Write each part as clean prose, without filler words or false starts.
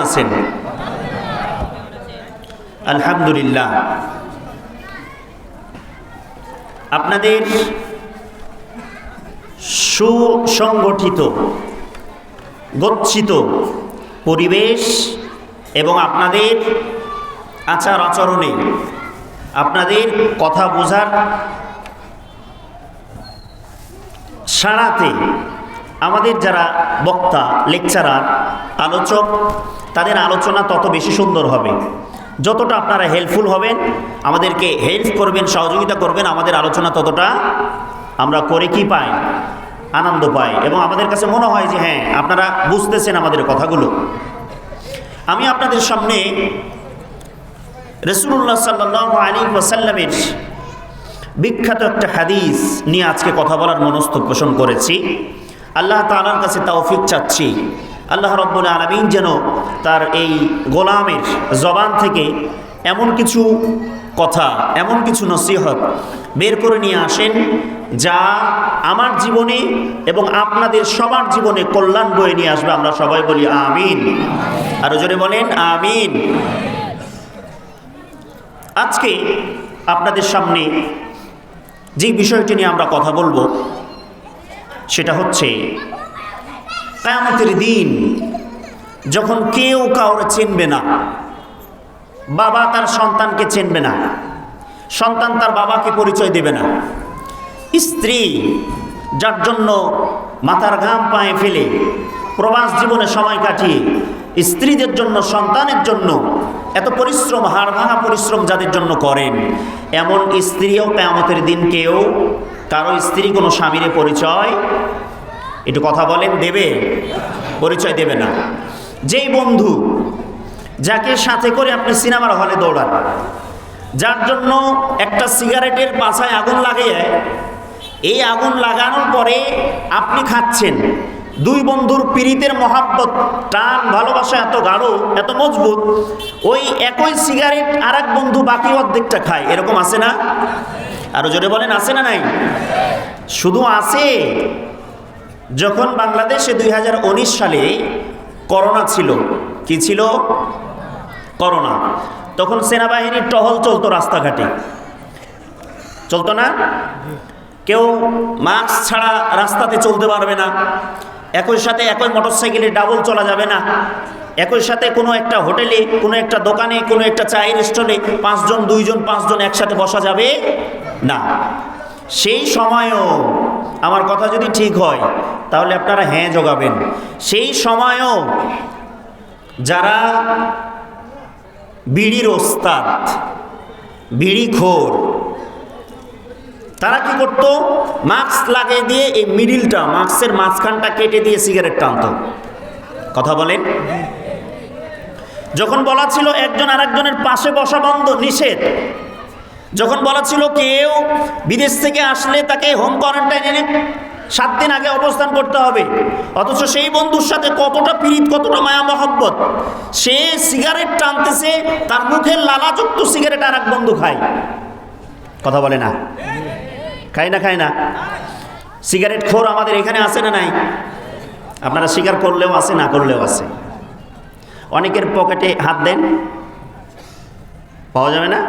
আছেন? আলহামদুলিল্লাহ। আপনাদের সুসংগঠিত গচ্ছিত পরিবেশ এবং আপনাদের আচার আচরণে, আপনাদের কথা বোঝার সাড়াতে আমাদের যারা বক্তা, লেকচারার, আলোচক, তাদের আলোচনা তত বেশি সুন্দর হবে। যতটা আপনারা হেল্পফুল হবেন, আমাদেরকে হেল্প করবেন, সহযোগিতা করবেন, আমাদের আলোচনা ততটা আমরা করে কি পাই? আনন্দ পাই। এবং আমাদের কাছে মনে হয় যে হ্যাঁ, আপনারা বুঝতেছেন আমাদের কথাগুলো। আমি আপনাদের সামনে রাসূলুল্লাহ সাল্লাল্লাহু আলাইহি ওয়াসাল্লামের বিখ্যাত একটা হাদিস নিয়ে আজকে কথা বলার মনস্থ পোষণ করেছি। আল্লাহ তাআলার কাছে তৌফিক চাচ্ছি, আল্লাহ রাব্বুল আলামিন যেন তার এই গোলামের জবান থেকে এমন কিছু কথা, এমন কিছু নসিহত বের করে নিয়ে আসেন যা আমার জীবনে এবং আপনাদের সবার জীবনে কল্যাণ বয়ে নিয়ে আসবে। আমরা সবাই বলি আমিন। আরো জোরে বলেন আমিন। আজকে আপনাদের সামনে যে বিষয়টি নিয়ে আমরা কথা বলবো সেটা হচ্ছে কিয়ামতের দিন যখন কেউ কাউকে চিনবে না। বাবা তার সন্তানকে চিনবে না, সন্তান তার বাবাকে পরিচয় দেবে না, স্ত্রী যার জন্য মাথার ঘাম পায়ে ফেলে প্রবাস জীবনে সময় কাটিয়ে, স্ত্রীদের জন্য, সন্তানের জন্য এত পরিশ্রম, হাড় ভাঙা পরিশ্রম যাদের জন্য করেন, এমন স্ত্রীও কিয়ামতের দিন কেউ কারো স্ত্রী কোনো স্বামীর পরিচয়, একটু কথা বলেন, দেবে? পরিচয় দেবে না। যেই বন্ধু যাকে সাথে করে আপনি সিনেমার হলে দৌড়ান, যার জন্য একটা সিগারেটের পাছায় আগুন লাগিয়ে, এই আগুন লাগানোর পরে আপনি খাচ্ছেন, দুই বন্ধুর পীড়িতের মহাব্বত, টান, ভালোবাসা এত গাঢ়, এত মজবুত, ওই একই সিগারেট আর এক বন্ধু বাকি অর্ধেকটা খায়, এরকম আছে না? আরো জোরে বলেন, আছে না নাই? শুধু আছে, যখন বাংলাদেশে 2019 সালে করোনা ছিল, কি ছিল? করোনা। তখন সেনাবাহিনীর টহল চলতো রাস্তাঘাটে, চলতো না? কেউ মাস্ক ছাড়া রাস্তাতে চলতে পারবে না, একই সাথে একই মোটরসাইকেলে ডাবল চলা যাবে না, একই সাথে কোনো একটা হোটেলে, কোনো একটা দোকানে, কোনো একটা চায়ের স্টলে 5 জন, 2 জন, 5 জন একসাথে বসা যাবে না। সেই সময়ও, আমার কথা যদি ঠিক হয় তাহলে আপনারা হ্যাঁ জোগাবেন, সেই সময়ও যারা বিড়ির ওস্তাদ, বিড়িখোর, তারা কি করতো? মাস্ক লাগিয়ে দিয়ে এই মিডিলটা, মাস্কের মাঝখানটা কেটে দিয়ে সিগারেট টানতো। কথা বলেন। যখন বলা ছিল একজন আরেকজনের পাশে বসা বন্ধ, নিষেধ, যখন বলা ছিল কেউ বিদেশ থেকে আসলে তাকে হোম কোয়ারেন্টাইনে 7 দিন আগে অবস্থান করতে হবে, অথচ সেই বন্ধুর সাথে কতটা পীড়িত, কতটা মায়া মহব্বত, সে সিগারেট টানতেছে, তার মুখের লালাযুক্ত সিগারেট আর এক বন্ধু খায়। কথা বলে না? খায় না? খায় না? সিগারেট খোর আমাদের এখানে আছে না নাই? আপনারা স্বীকার করলেও আছে, না করলেও আছে। অনেকের পকেটে হাত দেন, পাওয়া যাবে না?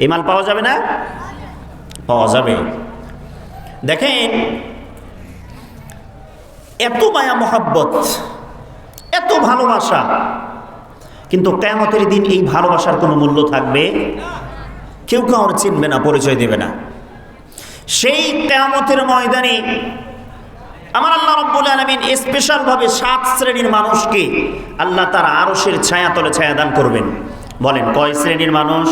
এই মাল পাওয়া যাবে না? পাওয়া যাবে। দেখেন, এত মায়া মহব্বত, এত ভালোবাসা, কিন্তু কিয়ামতের দিন এই ভালোবাসার কোনো মূল্য থাকবে? কেউ কাউর চিনবে না, পরিচয় দেবে না। সেই কিয়ামতের ময়দানে আমার আল্লাহ রাব্বুল আলামিন স্পেশাল ভাবে 7 শ্রেণীর মানুষকে আল্লাহ তার আরশের ছায়াতলে ছায়াদান করবেন। বলেন কয় শ্রেণীর মানুষ?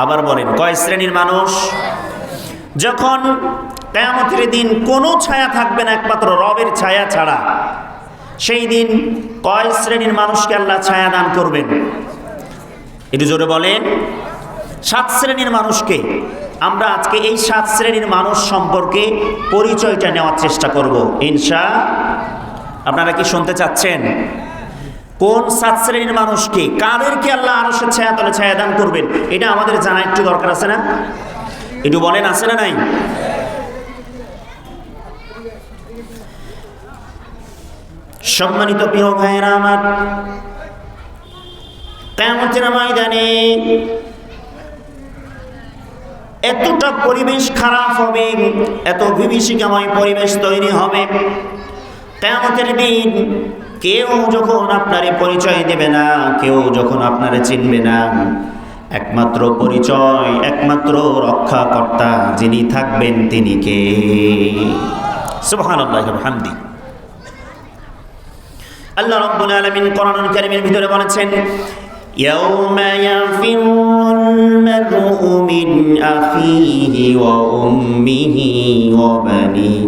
আবার বলেন কয় শ্রেণীর মানুষ? যখন কিয়ামতের দিন কোনো ছায়া থাকবে না একমাত্র রবের ছায়া ছাড়া, সেই দিন কয় শ্রেণীর মানুষকে আল্লাহ ছায়া দান করবেন? একটু জোরে বলেন। 7 শ্রেণীর মানুষকে। আমরা আজকে এই 7 শ্রেণীর মানুষ সম্পর্কে পরিচয়টা নেওয়ার চেষ্টা করব ইনশাআল্লাহ। আপনারা কি শুনতে চাচ্ছেন? কোন 7 শ্রেণীর মানুষকে, কাদেরকে আল্লাহ আরশের ছায়াতলে ছায়া দান করবেন, এটা আমাদের জানা একটু দরকার আছে না? একটু বলেন, আছে না নাই? সম্মানিত প্রিয় ভাইয়েরা আমার, কিয়ামতের ময়দানে এতটা পরিবেশ খারাপ হবে, এত বিভীষিকাময় পরিবেশ তৈরি হবে, কিয়ামতের দিন কেউ যখন আপনারে পরিচয় দেবে না, কেউ যখন আপনারে চিনবে না, একমাত্র পরিচয়, একমাত্র রক্ষাকর্তা যিনি থাকবেন তিনি কে? সুবহানাল্লাহি ওয়া বিহামদি। আল্লাহ রাব্বুল আলামিন কোরআনুল কারীমের ভিতরে বলেছেন, ইয়াউমা ইয়াফিরুল মার'উ মিন আখিহি ওয়া উম্মিহি ওয়া বানিহি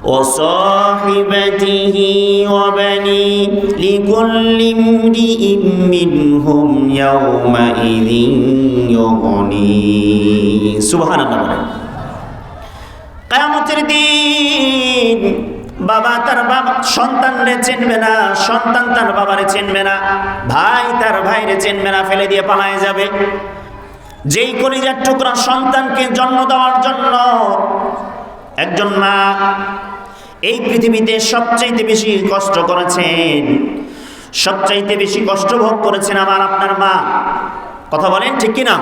ওয়া সাহিবাতিহি ওয়া বানিহি লিকুল্লি ইমরিইম মিনহুম ইয়াউমা ইযিন ইউগনি। সুবহানাল্লাহ। কিয়ামতের দিন বাবা তার বাবা সন্তানরে চিনবে না, সন্তান তার বাবারে চিনবে না, ভাই তার ভাইরে চিনবে না, ফেলে দিয়ে পালায় যাবে। যেই কলিজার টুকরা সন্তানকে জন্ম দেওয়ার জন্য একজন মা এই পৃথিবীতে সবচাইতে বেশি কষ্ট করেছেন, সবচাইতে বেশি কষ্ট ভোগ করেছেন আমার আপনার মা। কথা বলেন ঠিক কিনা?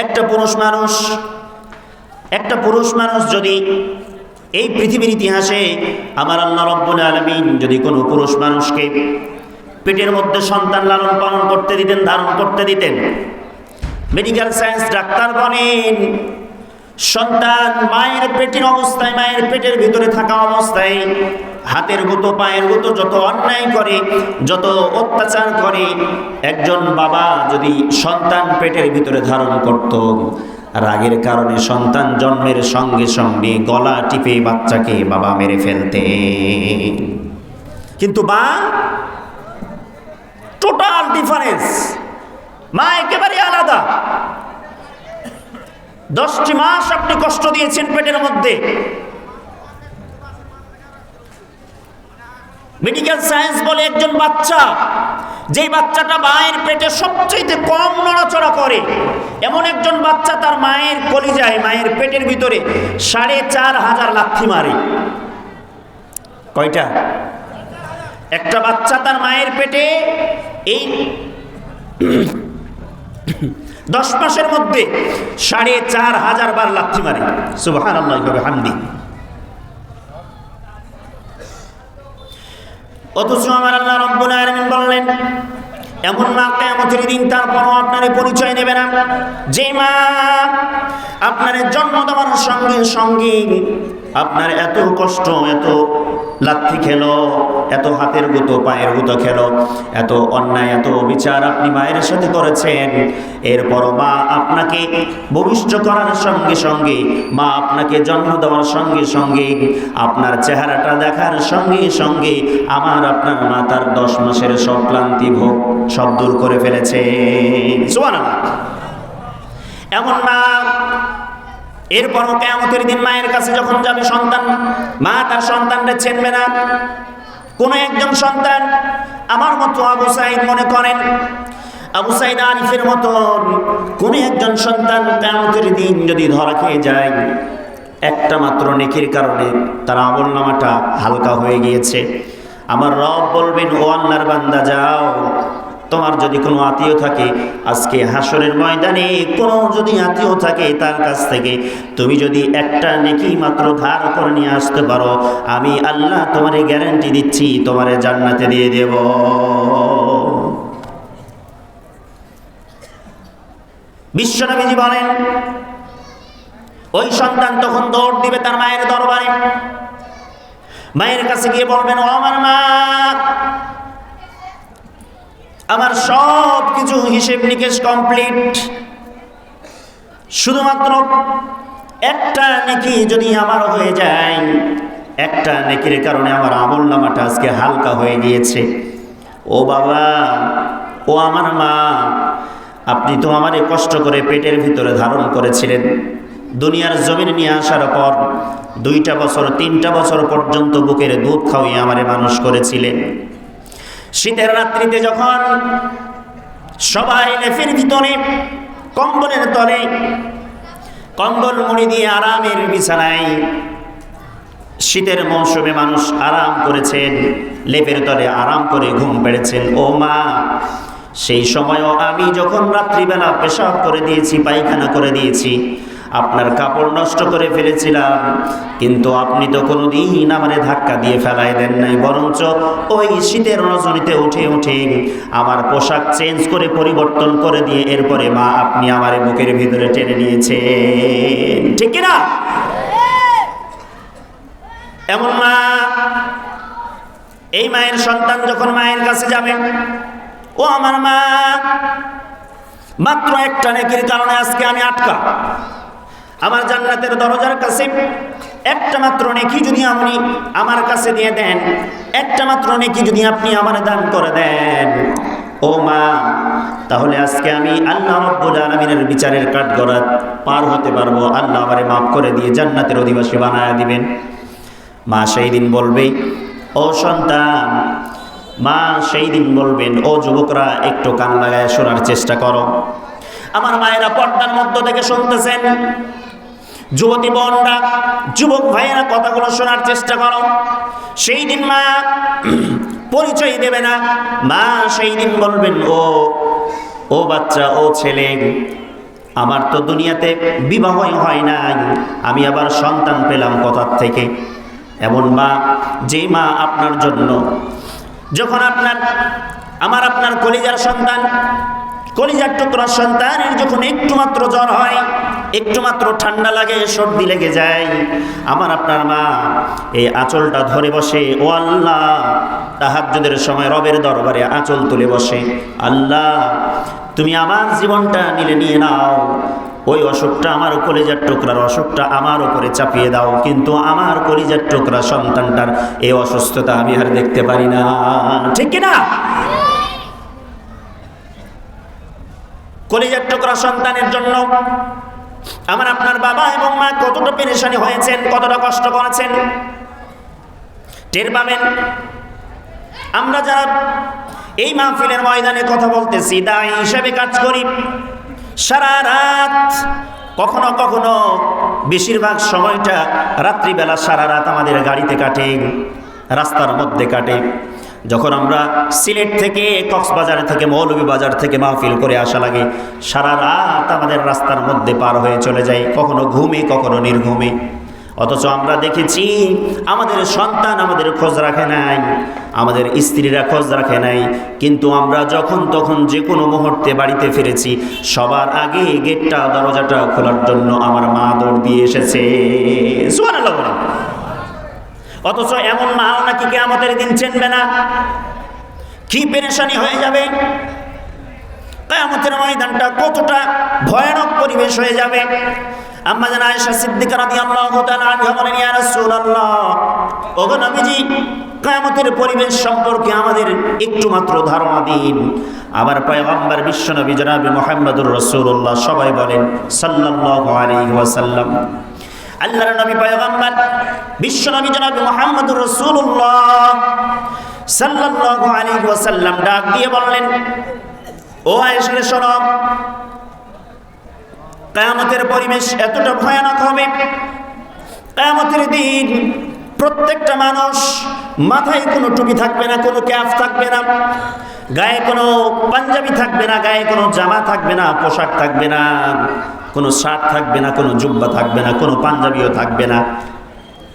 একটা পুরুষ মানুষ যদি এই পৃথিবীর ইতিহাসে আমার আল্লাহ রাব্বুল আলামিন যদি কোনো পুরুষ মানুষকে পেটের মধ্যে সন্তান লালন পালন করতে দিতেন, ধারণ করতে দিতেন, মেডিকেল সায়েন্স ডাক্তার বলেন সন্তান মায়ের পেটের অবস্থায়, মায়ের পেটের ভিতরে থাকা অবস্থায় হাতের গুঁতো পায়ের গুঁতো যত অন্যায় করে, যত অত্যাচার করে, একজন বাবা যদি সন্তান পেটের ভিতরে ধারণ করত, রাগের কারণে সন্তান জন্মের সঙ্গে সঙ্গে গলা টিপে বাচ্চাকে বাবা মেরে ফেলতে। কিন্তু মা টোটাল ডিফারেন্স, মা একেবারে আলাদা। 10টি মাস আপনি কষ্ট দিয়েছেন পেটের মধ্যে। মেডিকেল সায়েন্স বলে একজন বাচ্চা, যেই বাচ্চাটা মায়ের পেটে সবচেয়ে কম নড়াচড়া করে, এমন একজন বাচ্চা তার মায়ের কলিজায়, মায়ের পেটের ভিতরে 4500 লাথি মারে। কয়টা? একটা বাচ্চা তার মায়ের পেটে এই 10 মাসের মধ্যে 4500 বার লাথি মারে। সুবহানাল্লাহি ওয়া বিহামদিহি। অথচ আমার আল্লাহ রাব্বুল আলামিন বললেন, এমন মা কিয়ামতের দিন তারপরও আপনার পরিচয় নেবে না, যে মা আপনার জন্ম দেওয়ার সঙ্গে সঙ্গে আপনার এত কষ্ট, এত লাথি খেলো, এত হাতের গুঁতো পায়ের গুঁতো খেলো, এত অন্যায়, এত বিচার আপনি মায়ের সাথে করেছেন। এরপরও মা আপনাকে ভূমিষ্ঠ করার সঙ্গে সঙ্গে, মা আপনাকে জন্ম দেওয়ার সঙ্গে সঙ্গে, আপনার চেহারাটা দেখার সঙ্গে সঙ্গে আমার আপনার মা তার 10 মাসের সব ক্লান্তি ভোগ সব দূর করে ফেলেছে। সুবহানাল্লাহ। এমন মা এরপরও কিয়ামতের দিন মায়ের কাছে যখন যাবে সন্তান, মা তার সন্তানকে চিনবে না। কোনো একজন সন্তান আমার মতো আবু সাইদ মনে করেন, আবু সাইদ আরিফের মতো কোনো একজন সন্তান কিয়ামতের দিন যদি ধরা খেয়ে যায়, একটা মাত্র নেকির কারণে তার আমলনামাটা হালকা হয়ে গিয়েছে, আমার রব বলবেন, ও আল্লাহর বান্দা যাও, তোমার যদি কোনো আত্মীয় থাকে, আজকে হাসরের ময়দানে কোনো যদি আত্মীয় থাকে, তার কাছ থেকে তুমি যদি একটা নেকি মাত্র ধার করে নিয়ে আসতে পারো, আমি আল্লাহ তোমারে গ্যারান্টি দিচ্ছি তোমারে জান্নাতে দিয়ে দেব। বিশ্বনবীজি বলেন, ওই সন্তান তখন দৌড় দিবে তার মায়ের দরবারে, মায়ের কাছে গিয়ে বলবেন, ও আমার মা, আমার সব কিছু হিসেব নিকেশ কমপ্লিট, শুধুমাত্র একটা নেকি যদি আমার হয়ে যায়, একটা নেকির কারণে আমার আমলনামাটা আজকে হালকা হয়ে গিয়েছে। ও বাবা, ও আমার মা, আপনি তো আমারে কষ্ট করে পেটের ভিতরে ধারণ করেছিলেন, দুনিয়ার জমিনে নিয়ে আসার পর 2টা বছর 3টা বছর পর্যন্ত বুকের দুধ খাওয়িয়ে আমারে মানুষ করেছিলেন। শীতের রাত্রিতে যখন সবাই লেফের ভিতরে কম্বলের তলে কম্বল মুড়ি দিয়ে আরামের বিছানায় শীতের মৌসুমে মানুষ আরাম করেছেন, লেপের তলে আরাম করে ঘুম পেড়েছেন। ও মা, সেই সময়ও আমি যখন রাত্রিবেলা পেশাব করে দিয়েছি, পায়খানা করে দিয়েছি, আপনার কাপড় নষ্ট করে ফেলেছিলাম, কিন্তু আপনি তো কোনোদিন আমারে ধাক্কা দিয়ে ফেলাই দেন নাই, বরঞ্চ ওই শীতের রজনীতে উঠে উঠে আমার পোশাক চেঞ্জ করে পরিবর্তন করে দিয়ে এরপরে মা আপনি আমারে বুকের ভিতরে টেনে নিয়েছেন। ঠিক কিনা? এমন মা, এই মায়ের সন্তান যখন মায়ের কাছে যাবে, ও আমার মা, মাত্র একটা নেকির কারণে আজকে আমি আটকা। আমার জান্নাতের দরজার কাছে একটা মাত্র নেকি যদি আপনি আমার কাছে দিয়ে দেন, একটা মাত্র নেকি যদি আপনি আমার দান করে দেন, ও মা, তাহলে আজকে আমি আল্লাহ রাব্বুল আলামিনের বিচারের কাঠগড়া পার হতে পারবো। আল্লাহ আমারে মাফ করে দিয়ে জান্নাতের অধিবাসী বানায়া দিবেন। মা সেই দিন বলবে, ও সন্তান, মা সেই দিন বলবেন, ও যুবকরা একটু কান লাগায় শোনার চেষ্টা করো। আমার মায়েরা পর্দার মধ্য থেকে শুনতেছেন, যুবতী বোনরা, যুবক ভাইয়েরা কথাগুলো শোনার চেষ্টা করো। সেই দিন মা পরিচয় দেবে না, মা সেই দিন বলবেন, ও বাচ্চা, ও ছেলে, আমার তো দুনিয়াতে বিবাহই হয় নাই, আমি আবার সন্তান পেলাম কোথা থেকে? এমন মা, যে মা আপনার জন্য যখন আপনার কলিজার সন্তান, কলিজার টুকরা সন্তানের যখন একটু মাত্র জ্বর হয়, একটু মাত্র ঠান্ডা লাগে, সর্দি লেগে যায়, আমার আপনার মা এই আঁচলটা ধরে বসে, ও আল্লাহ, তাহাজ্জুদের সময় রবের দরবারে আঁচল তুলে বসে, আল্লাহ তুমি আমার জীবনটা নিয়ে নাও, ওই অসুখটা, আমার কলিজার টুকরার অসুখটা আমার উপরে চাপিয়ে দাও, কিন্তু আমার কলিজার টুকরা সন্তানটার এই অসুস্থতা আমি আর দেখতে পারি না। ঠিক কিনা? কলিজার টুকরা সন্তানের জন্য আমার আপনার বাবা এবং মা কতটা পেরেশানি হয়েছেন, কতটা কষ্ট করেছেন টের পাবেন। আমরা যারা এই মাহফিলের ময়দানে কথা বলতেছি, দায়ী হিসেবে কাজ করি, সারা রাত, কখনো কখনো বেশিরভাগ সময়টা রাত্রিবেলা সারা রাত আমাদের গাড়িতে কাটে, রাস্তার মধ্যে কাটে। যখন আমরা সিলেট থেকে, কক্সবাজার থেকে, মৌলভীবাজার থেকে মাহফিল করে আসা লাগে, সারা রাত আমাদের রাস্তার মধ্যে পার হয়ে চলে যায়, কখনো ঘুমে, কখনো নির্ঘুমে। অথচ আমরা দেখেছি আমাদের সন্তান আমাদের খোঁজ রাখে নাই, আমাদের স্ত্রীরা খোঁজ রাখে নাই, কিন্তু আমরা যখন তখন যে কোনো মুহূর্তে বাড়িতে ফিরেছি, সবার আগে গেটটা, দরজাটা খোলার জন্য আমার মা দৌড় দিয়ে এসেছে। সুবহানাল্লাহ। অথচ এমন মাও নাকি কিয়ামতের দিন চিনবে না। কি পেরেশানি হয়ে যাবে, কিয়ামতের ময়দানটা কতটা ভয়ানক পরিবেশ হয়ে যাবে। আম্মা জান আয়েশা সিদ্দিকা রাদিয়াল্লাহু তাআলা আনহা বলেন, ইয়া রাসূলুল্লাহ, ওগো নবীজি, কিয়ামতের পরিবেশ সম্পর্কে আমাদের একটু মাত্র ধারণা দিন। আবার পয়গম্বর বিশ্বনবী জনাবে মুহাম্মদুর রাসূলুল্লাহ সবাই বলেন সাল্লাল্লাহু আলাইহি ওয়াসাল্লাম, আল্লাহর নবী পয়গম্বর বিশ্বনবী জনাবে মুহাম্মদুর রাসূলুল্লাহ সাল্লাল্লাহু আলাইহি ওয়াসাল্লাম ডাক দিয়ে বললেন, ও আয়েশা রে শোনো, কিয়ামতের পরিবেশ এতটা ভয়ানক হবে, কিয়ামতের দিন প্রত্যেকটা মানুষ মাথায় কোনো টুপি থাকবে না, কোনো ক্যাপ থাকবে না, গায়ে কোনো পাঞ্জাবি থাকবে না, গায়ে কোনো জামা থাকবে না, পোশাক থাকবে না, কোনো শার্ট থাকবে না, কোনো জুব্বা থাকবে না, কোনো পাঞ্জাবিও থাকবে না,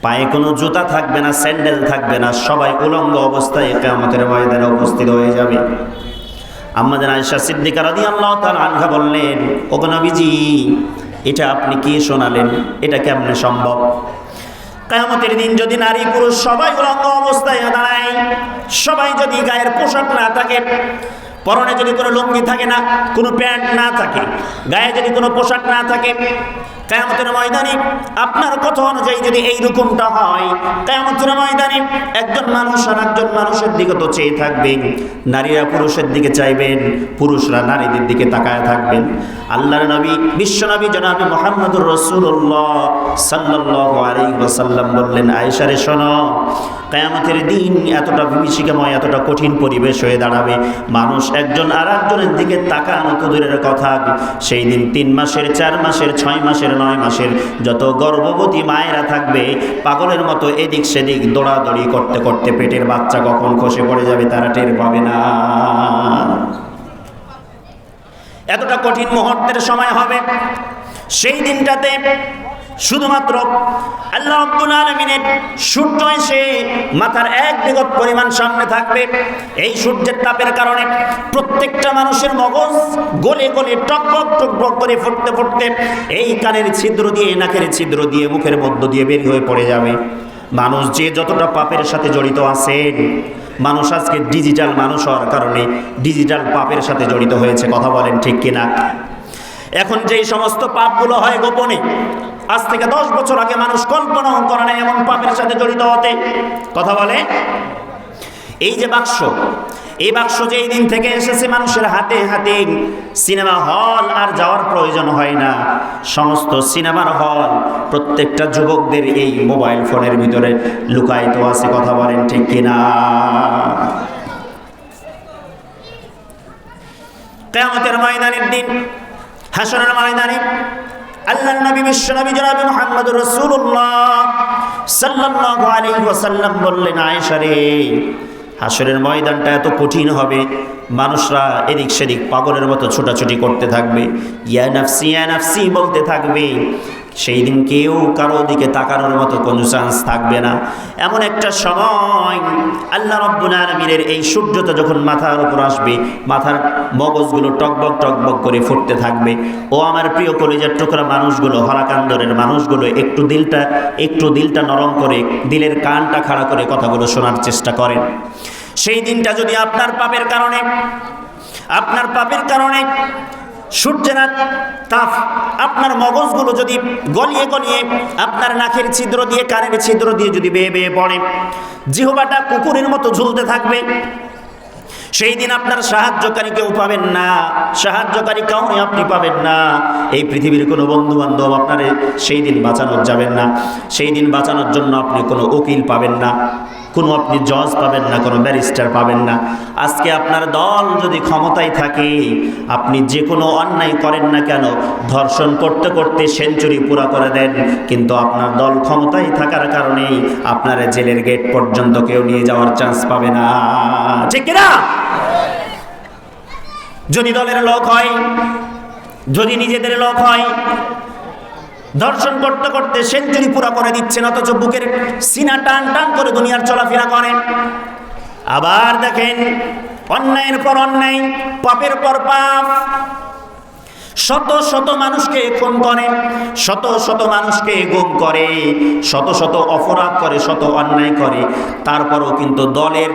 পায়ে কোনো জুতা থাকবে না, স্যান্ডেল থাকবে না, সবাই উলঙ্গ অবস্থায় কিয়ামতের ময়দানে উপস্থিত হয়ে যাবে। আম্মা জান আয়েশা সিদ্দিকা রাদিয়াল্লাহু তাআলা আনহা বললেন, ওগো নবীজি, এটা আপনি কি শোনালেন? এটা কেমনে সম্ভব? কিয়ামতের দিন যদি নারী পুরুষ সবাই উলঙ্গ অবস্থায় দাঁড়ায়, সবাই যদি গায়ের পোশাক না থাকে, পরনে যদি কোনো লুঙ্গি থাকে না, কোনো প্যান্ট না থাকে, গায়ে যদি কোনো পোশাক না থাকে, কিয়ামতের ময়দানে আপনার কথা অনুযায়ী যদি এইরকমটা হয়, কিয়ামতের ময়দানে একজন মানুষ আর একজন মানুষের দিকে তো চেয়ে থাকবেন, নারীরা পুরুষের দিকে চাইবেন, পুরুষরা নারীদের দিকে তাকায় থাকবেন। আল্লাহর নবী বিশ্বনবী জনাবে মুহাম্মদুর রাসূলুল্লাহ সাল্লাল্লাহু আলাইহি ওয়াসাল্লাম বললেন, আয়েশা রে শোনো, কিয়ামতের দিন এতটা বিভীষিকাময়, এতটা কঠিন পরিবেশ হয়ে দাঁড়াবে, মানুষ একজন আর একজনের দিকে তাকানো তো দূরের কথা, সেই দিন 3 মাসের, 4 মাসের, 6 মাসের 9 মাসের যত গর্ভবতী মায়েরা থাকবে পাগলের মতো এদিক সেদিক দৌড়াদৌড়ি করতে করতে পেটের বাচ্চা কখন খসে পড়ে যাবে তারা টের পাবে না। এতটা কঠিন মুহূর্তের সময় হবে। সেই দিনটাতে শুধুমাত্র আল্লাহ রাব্বুল আলামিনের সূর্য এসে মাথার এক বিগত পরিমাণ সামনে থাকবে। এই সূর্যের তাপের কারণে প্রত্যেকটা মানুষের মগজ গলে গলে টকবক টকবক করে ফুটতে ফুটতে এই কানের ছিদ্র দিয়ে, নাকের ছিদ্র দিয়ে, মুখের মধ্য দিয়ে বের হয়ে পড়ে যাবে। মানুষ যে যতটা পাপের সাথে জড়িত আছেন, মানুষ আজকে ডিজিটাল মানুষ হওয়ার কারণে ডিজিটাল পাপের সাথে জড়িত হয়েছে। কথা বলেন ঠিক কিনা? এখন যেই সমস্ত পাপগুলো হয় গোপনে, আজ থেকে 10 বছর আগে মানুষ কল্পনাও করে না এমন পাপের সাথে জড়িত হতে। কথা বলে, এই যে বাক্স, এই বাক্স যেই দিন থেকে এসেছে মানুষের হাতে হাতে, সিনেমা হল আর যাওয়ার প্রয়োজন হয় না। সমস্ত সিনেমার হল প্রত্যেকটা যুবকদের এই মোবাইল ফোনের ভিতরে লুকায়িত আছে। কথা বলেন ঠিক কিনা? কিয়ামতের ময়দানের দিন, হাসরের ময়দানে আল্লাহর নবী বিশ্বনবী জনাবে মুহাম্মদুর রাসূলুল্লাহ সাল্লাল্লাহু আলাইহি ওয়াসাল্লাম বললেন, আয়েশা রে, হাসরের ময়দানটা এত কঠিন হবে, মানুষরা এদিক সেদিক পাগলের মতো ছোটাছুটি করতে থাকবে, ইয়া নাফসি বলতে থাকবে। সেই দিন কেউ কারো দিকে তাকানোর মতো কোনো চান্স থাকবে না। এমন একটা সময় আল্লাহ রাব্বুল আলামিনের এই সূর্যটা যখন মাথার উপর আসবে, মাথার মগজগুলো টকবক টকবক করে ফুটতে থাকবে। ও আমার প্রিয় কলিজার টুকরা মানুষগুলো, হলাকান্দরের মানুষগুলো, একটু দিলটা নরম করে, দিলের কানটা খাড়া করে কথাগুলো শোনার চেষ্টা করেন। সেই দিনটা যদি আপনার পাপের কারণে সূর্যের তাপ আপনার মগজগুলো যদি গলিয়ে গলিয়ে আপনার নাকের ছিদ্র দিয়ে, কানের ছিদ্র দিয়ে যদি বেয়ে বেয়ে পড়ে, জিহ্বাটা কুকুরের মতো ঝুলতে থাকবে, সেই দিন আপনার সাহায্যকারী কেউ পাবেন না, সাহায্যকারী কাউকে আপনি পাবেন না। এই পৃথিবীর কোনো বন্ধু বান্ধব আপনার সেই দিন বাঁচানোর যাবেন না। সেই দিন বাঁচানোর জন্য আপনি কোনো উকিল পাবেন না, কোনো আপনি জজ পাবেন না, কোনো ব্যারিস্টার পাবেন না। আজকে আপনার দল যদি ক্ষমতায় থাকে, আপনি যে কোনো অন্যায় করেন না কেন, ধর্ষণ করতে করতে সেঞ্চুরি পুরা করে দেন, কিন্তু আপনার দল ক্ষমতায় থাকার কারণেই আপনার জেলের গেট পর্যন্ত কেউ নিয়ে যাওয়ার চান্স পাবে না। ঠিক কিনা? যদি দলের লোক হয়, যদি নিজেদের লোক হয়, দর্শন করতে করতে সেঞ্চুরি পুরা করে দিচ্ছেন, অথচ বুকের সিনা টান টান করে দুনিয়ার চলাফেরা করেন। আবার দেখেন অন্যায়ের পর অন্যায়, পাপের পর পাপ, শত শত মানুষকে খুন করে, শত শত মানুষকে গুম করে, শত শত অপরাধ করে, শত অন্যায় করে। তারপরও কিন্তু দলের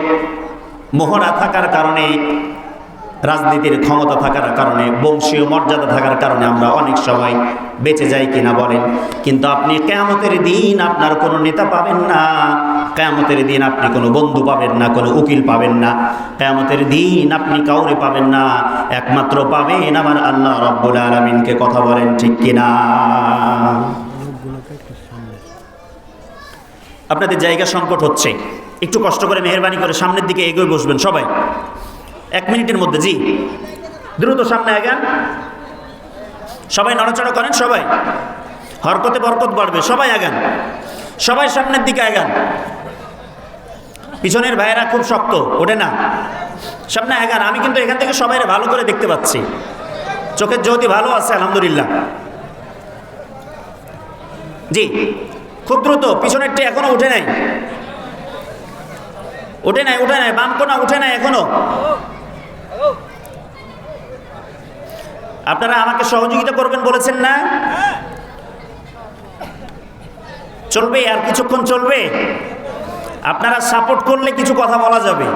মোহরা থাকার কারণে, রাজনীতির ক্ষমতা থাকার কারণে, বংশীয় মর্যাদা থাকার কারণে আমরা অনেক সময় বেঁচে যাই কিনা বলেন। কিন্তু আপনি কিয়ামতের দিন আপনার কোনো নেতা পাবেন না, কিয়ামতের দিন আপনি কোনো বন্ধু পাবেন না, কোনো উকিল পাবেন না, কিয়ামতের দিন আপনি কাউরে পাবেন না, একমাত্র পাবেন আমার আল্লাহ রাব্বুল আলামিনকে। কথা বলেন ঠিক কিনা? আপনাদের জায়গা সংকট হচ্ছে, একটু কষ্ট করে মেহেরবানি করে সামনের দিকে এগিয়ে বসবেন সবাই, 1 মিনিটের মধ্যে। জি, দ্রুত সামনে আগান, সবাই নড়াচড়া করেন, সবাই হরকতে বরকত বাড়বে, সবাই আগান, সবাই সামনের দিকে আগান। পিছনের ভাইয়েরা খুব শক্ত, ওঠে না, সামনে আগান। আমি কিন্তু এখান থেকে সবাই ভালো করে দেখতে পাচ্ছি, চোখের জ্যোতি ভালো আছে আলহামদুলিল্লাহ। জি, খুব দ্রুত, পিছনেরটা এখনো উঠে নাই, বাম কোনা উঠে নাই এখনো। আপনারা আমাকে সহযোগিতা করবেন বলেছেন না? চলবে, আর কিছুক্ষণ চলবে। আপনারা সাপোর্ট করলে কিছু কথা বলা যাবে,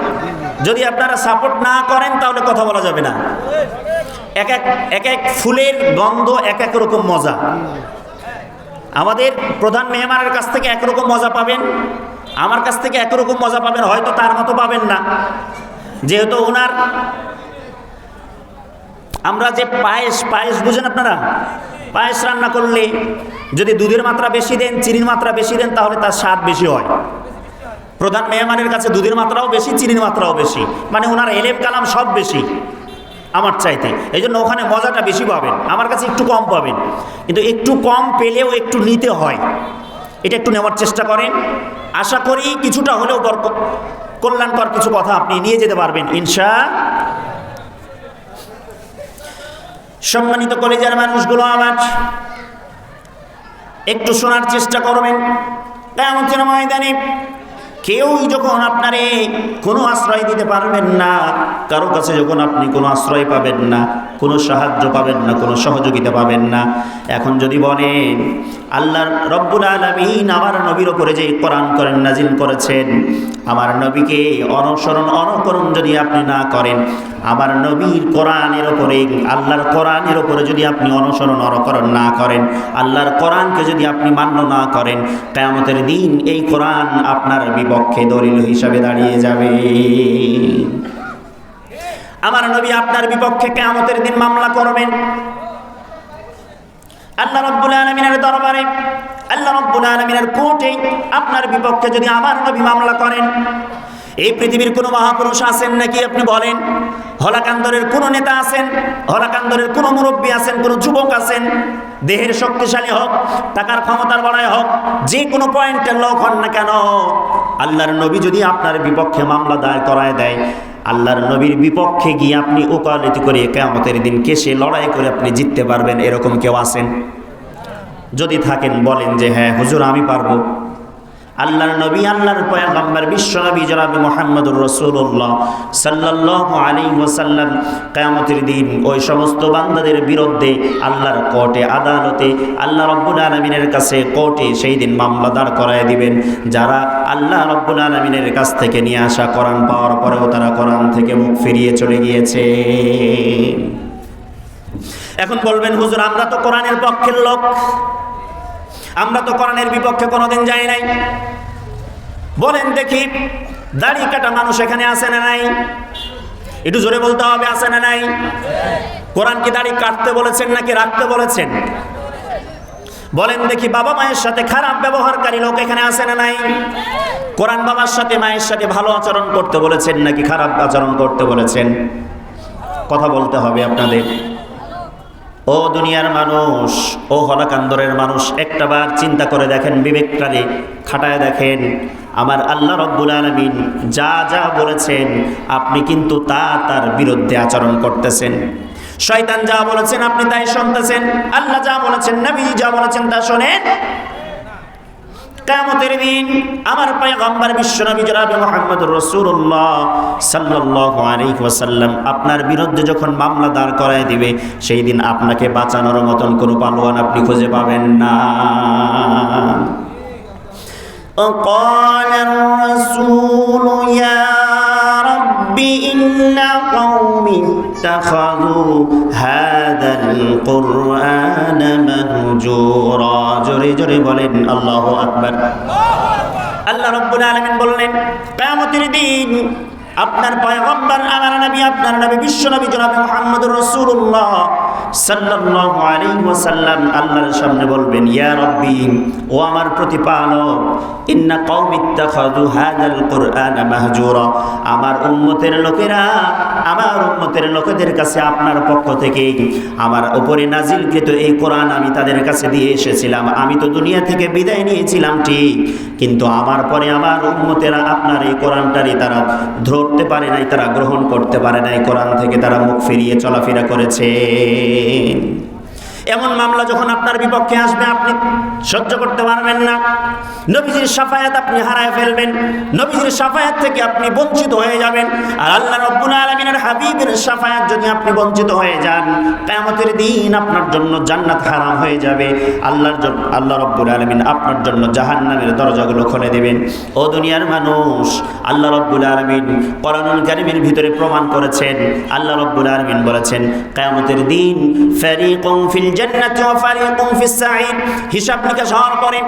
যদি আপনারা সাপোর্ট না করেন তাহলে কথা বলা যাবে না। এক এক ফুলের গন্ধ এক এক রকম মজা। আমাদের প্রধান মেহমানের কাছ থেকে একরকম মজা পাবেন, আমার কাছ থেকে একরকম মজা পাবেন, হয়তো তার মতো পাবেন না। যেহেতু ওনার, আমরা যে পায়েস বুঝেন আপনারা, পায়েস রান্না করলে যদি দুধের মাত্রা বেশি দেন, চিনির মাত্রা বেশি দেন, তাহলে তার স্বাদ বেশি হয়। প্রধান মেহমানের কাছে দুধের মাত্রাও বেশি, চিনির মাত্রাও বেশি, মানে ওনার এলেম কালাম সব বেশি। আমার চাইতে। এই জন্য ওখানে মজাটা বেশি পাবেন, আমার কাছে একটু কম পাবেন, কিন্তু একটু কম পেলেও একটু নিতে হয়, এটা একটু নেওয়ার চেষ্টা করেন। আশা করি কিছুটা হলেও কল্যাণকর কিছু কথা আপনি নিয়ে যেতে পারবেন সম্মানিত কলেজের মানুষগুলো আমার একটু শোনার চেষ্টা করবেন। কিয়ামতের ময়দানে কেউই যখন আপনারে কোনো আশ্রয় দিতে পারবেন না, কারো কাছে যখন আপনি কোনো আশ্রয় পাবেন না, কোনো সাহায্য পাবেন না, কোনো সহযোগিতা পাবেন না, এখন যদি বলেন আল্লাহ রব্বুল আলামিন আমার নবীর ওপরে যে কোরআন নাজিল করেছেন, আমার নবীকে অনুকরণ যদি আপনি না করেন, আমার নবীর কোরআনের ওপরে, আল্লাহর কোরআনের ওপরে যদি আপনি অনুকরণ না করেন, আল্লাহর কোরআনকে যদি আপনি মান্য না করেন, কিয়ামতের দিন এই কোরআন আপনার বিপক্ষে দলিল হিসাবে দাঁড়িয়ে যাবে। আমার নবী আপনার বিপক্ষে কিয়ামতের দিন মামলা করবেন আল্লাহ রাব্বুল আলামিনের দরবারে, আল্লাহ রাব্বুল আলামিনের কোর্টে আপনার বিপক্ষে যদি আমার নবী মামলা করেন। এই পৃথিবীর কোনো মহাপুরুষ আছেন নাকি আপনি বলেন? হলাকান্দরের কোনো নেতা আছেন, হলাকান্দরের কোনো মুরব্বী আছেন, কোনো যুবক আছেন, দেহের শক্তিশালী হোক, টাকার ক্ষমতার বড়াই হোক, যে কোনো পয়েন্টের লোক হন না কেন, আল্লাহর নবী যদি আপনার বিপক্ষে মামলা দায়ের করায় দেয়, আল্লাহর নবীর বিপক্ষে গিয়ে আপনি ওকালতি করে কিয়ামতের দিন কেসে লড়াই করে আপনি জিততে পারবেন, এরকম কেউ আছেন? যদি থাকেন বলেন যে হ্যাঁ হুজুর আমি পারবো। আল্লাহর নবী, আল্লাহর পয়গম্বর বিশ্বনবী জনাব মুহাম্মদুর রাসূলুল্লাহ সাল্লাল্লাহু আলাইহি ওয়াসাল্লাম কিয়ামতের দিন ওই সমস্ত বান্দাদের বিরুদ্ধে আল্লাহর কোর্টে, আদালতে, আল্লাহ রাব্বুল আলামিনের কাছে কোর্টে সেই দিন মামলা দাঁড় করায় দিবেন, যারা আল্লাহ রাব্বুল আলামিনের কাছ থেকে নিয়ে আসা কোরআন পাওয়ার পরেও তারা কোরআন থেকে মুখ ফিরিয়ে চলে গিয়েছে। এখন বলবেন হুজুর আমরা তো কোরআনের পক্ষের লোক, আমরা তো কোরআনের বিপক্ষে কোনোদিন যাই নাই। বলেন দেখি দাড়ি কাটা মানুষ এখানে আছে না নাই? একটু জোরে বলতে হবে, আছে না নাই? কোরআন কি দাড়ি কাটতে বলেছেন নাকি রাখতে বলেছেন? বলেন দেখি বাবা মায়ের সাথে খারাপ ব্যবহারকারী লোক এখানে আছে না নাই? কোরআন বাবার সাথে মায়ের সাথে ভালো আচরণ করতে বলেছেন নাকি খারাপ আচরণ করতে বলেছেন? কথা বলতে হবে আপনাদের। ও দুনিয়ার মানুষ, ও হলাকান্দরের মানুষ, একটাবার চিন্তা করে দেখেন, বিবেকটারে খাটায় দেখেন, আমার আল্লাহ রাব্বুল আলামিন যা যা বলেছেন আপনি কিন্তু তার বিরুদ্ধে আচরণ করতেছেন। শয়তান যা বলেছেন আপনি তাই শুনতেছেন, আল্লাহ যা বলেছেন, নবী যা বলেছেন তা শোনেন। কিয়ামতের দিন আমার পয়গম্বর বিশ্বনবী জনাব মুহাম্মদুর রাসূলুল্লাহ সাল্লাল্লাহু আলাইহি ওয়াসাল্লাম আপনার বিরুদ্ধে যখন মামলা দাঁড় করায় দিবে, সেই দিন আপনাকে বাঁচানোর মতন কোনো পালোয়ান আপনি খুঁজে পাবেন না। ক্বালা আর-রাসূলু ইয়া রাব্বি ইন্না কওমি ইত্তাখাযু হাযাল কুরআনা মাহজুরা। জোরে জোরে বলেন আল্লাহু আকবার। আল্লাহ রাব্বুল আলামিন বললেন কিয়ামতের দিন আপনার পয়গম্বর, আমার নবী, আপনার নবী বিশ্বনবী জনাব মুহাম্মদুর রাসূলুল্লাহ সাল্লাল্লাহু আলাইহি ওয়াসাল্লাম আল্লাহর সামনে বলবেন ইয়া রাব্বি, ও আমার প্রতিপালক, ইন্না কওমি ইত্তাখাযু হাযাল কুরআনা মাহজুরা, আমার উম্মতের লোকেরা, আমার উম্মতের লোকেদের কাছে আপনার পক্ষ থেকে আমার উপরে নাজিলকৃত এই কোরআন আমি তাদের কাছে দিয়ে এসেছিলাম। আমি তো দুনিয়া থেকে বিদায় নিয়েছিলাম ঠিক, কিন্তু আমার পরে আমার উম্মতেরা আপনার এই কোরআনটারই তারা ধরতে পারে নাই, তারা গ্রহণ করতে পারে নাই, কোরআন থেকে তারা মুখ ফিরিয়ে চলাফেরা করেছে। এমন মামলা যখন আপনার বিপক্ষে আসবে আপনি সহ্য করতে পারবেন না। নবীজির শাফায়াত আপনি হারায় ফেলবেন, নবীজির শাফায়াত থেকে আপনি বঞ্চিত হয়ে যাবেন। আর আল্লাহ রাব্বুল আলামিনের হাবিবের শাফায়াত যদি আপনি বঞ্চিত হয়ে যান, কিয়ামতের দিন আপনার জন্য জান্নাত হারাম হয়ে যাবে। আল্লাহ রাব্বুল আলামিন আপনার জন্য জাহান্নামের দরজাগুলো খুলে দেবেন। ও দুনিয়ার মানুষ, আল্লাহ রাব্বুল আলামিন কোরআনুল কারীমের ভিতরে প্রমাণ করেছেন, আল্লাহ রাব্বুল আলামিন বলেছেন কিয়ামতের দিন ফারিকুন ফিল জান্নাতি ওয়া ফারিকুন ফিস সাঈদ, হিসাব নিকাশ হওয়ার পরে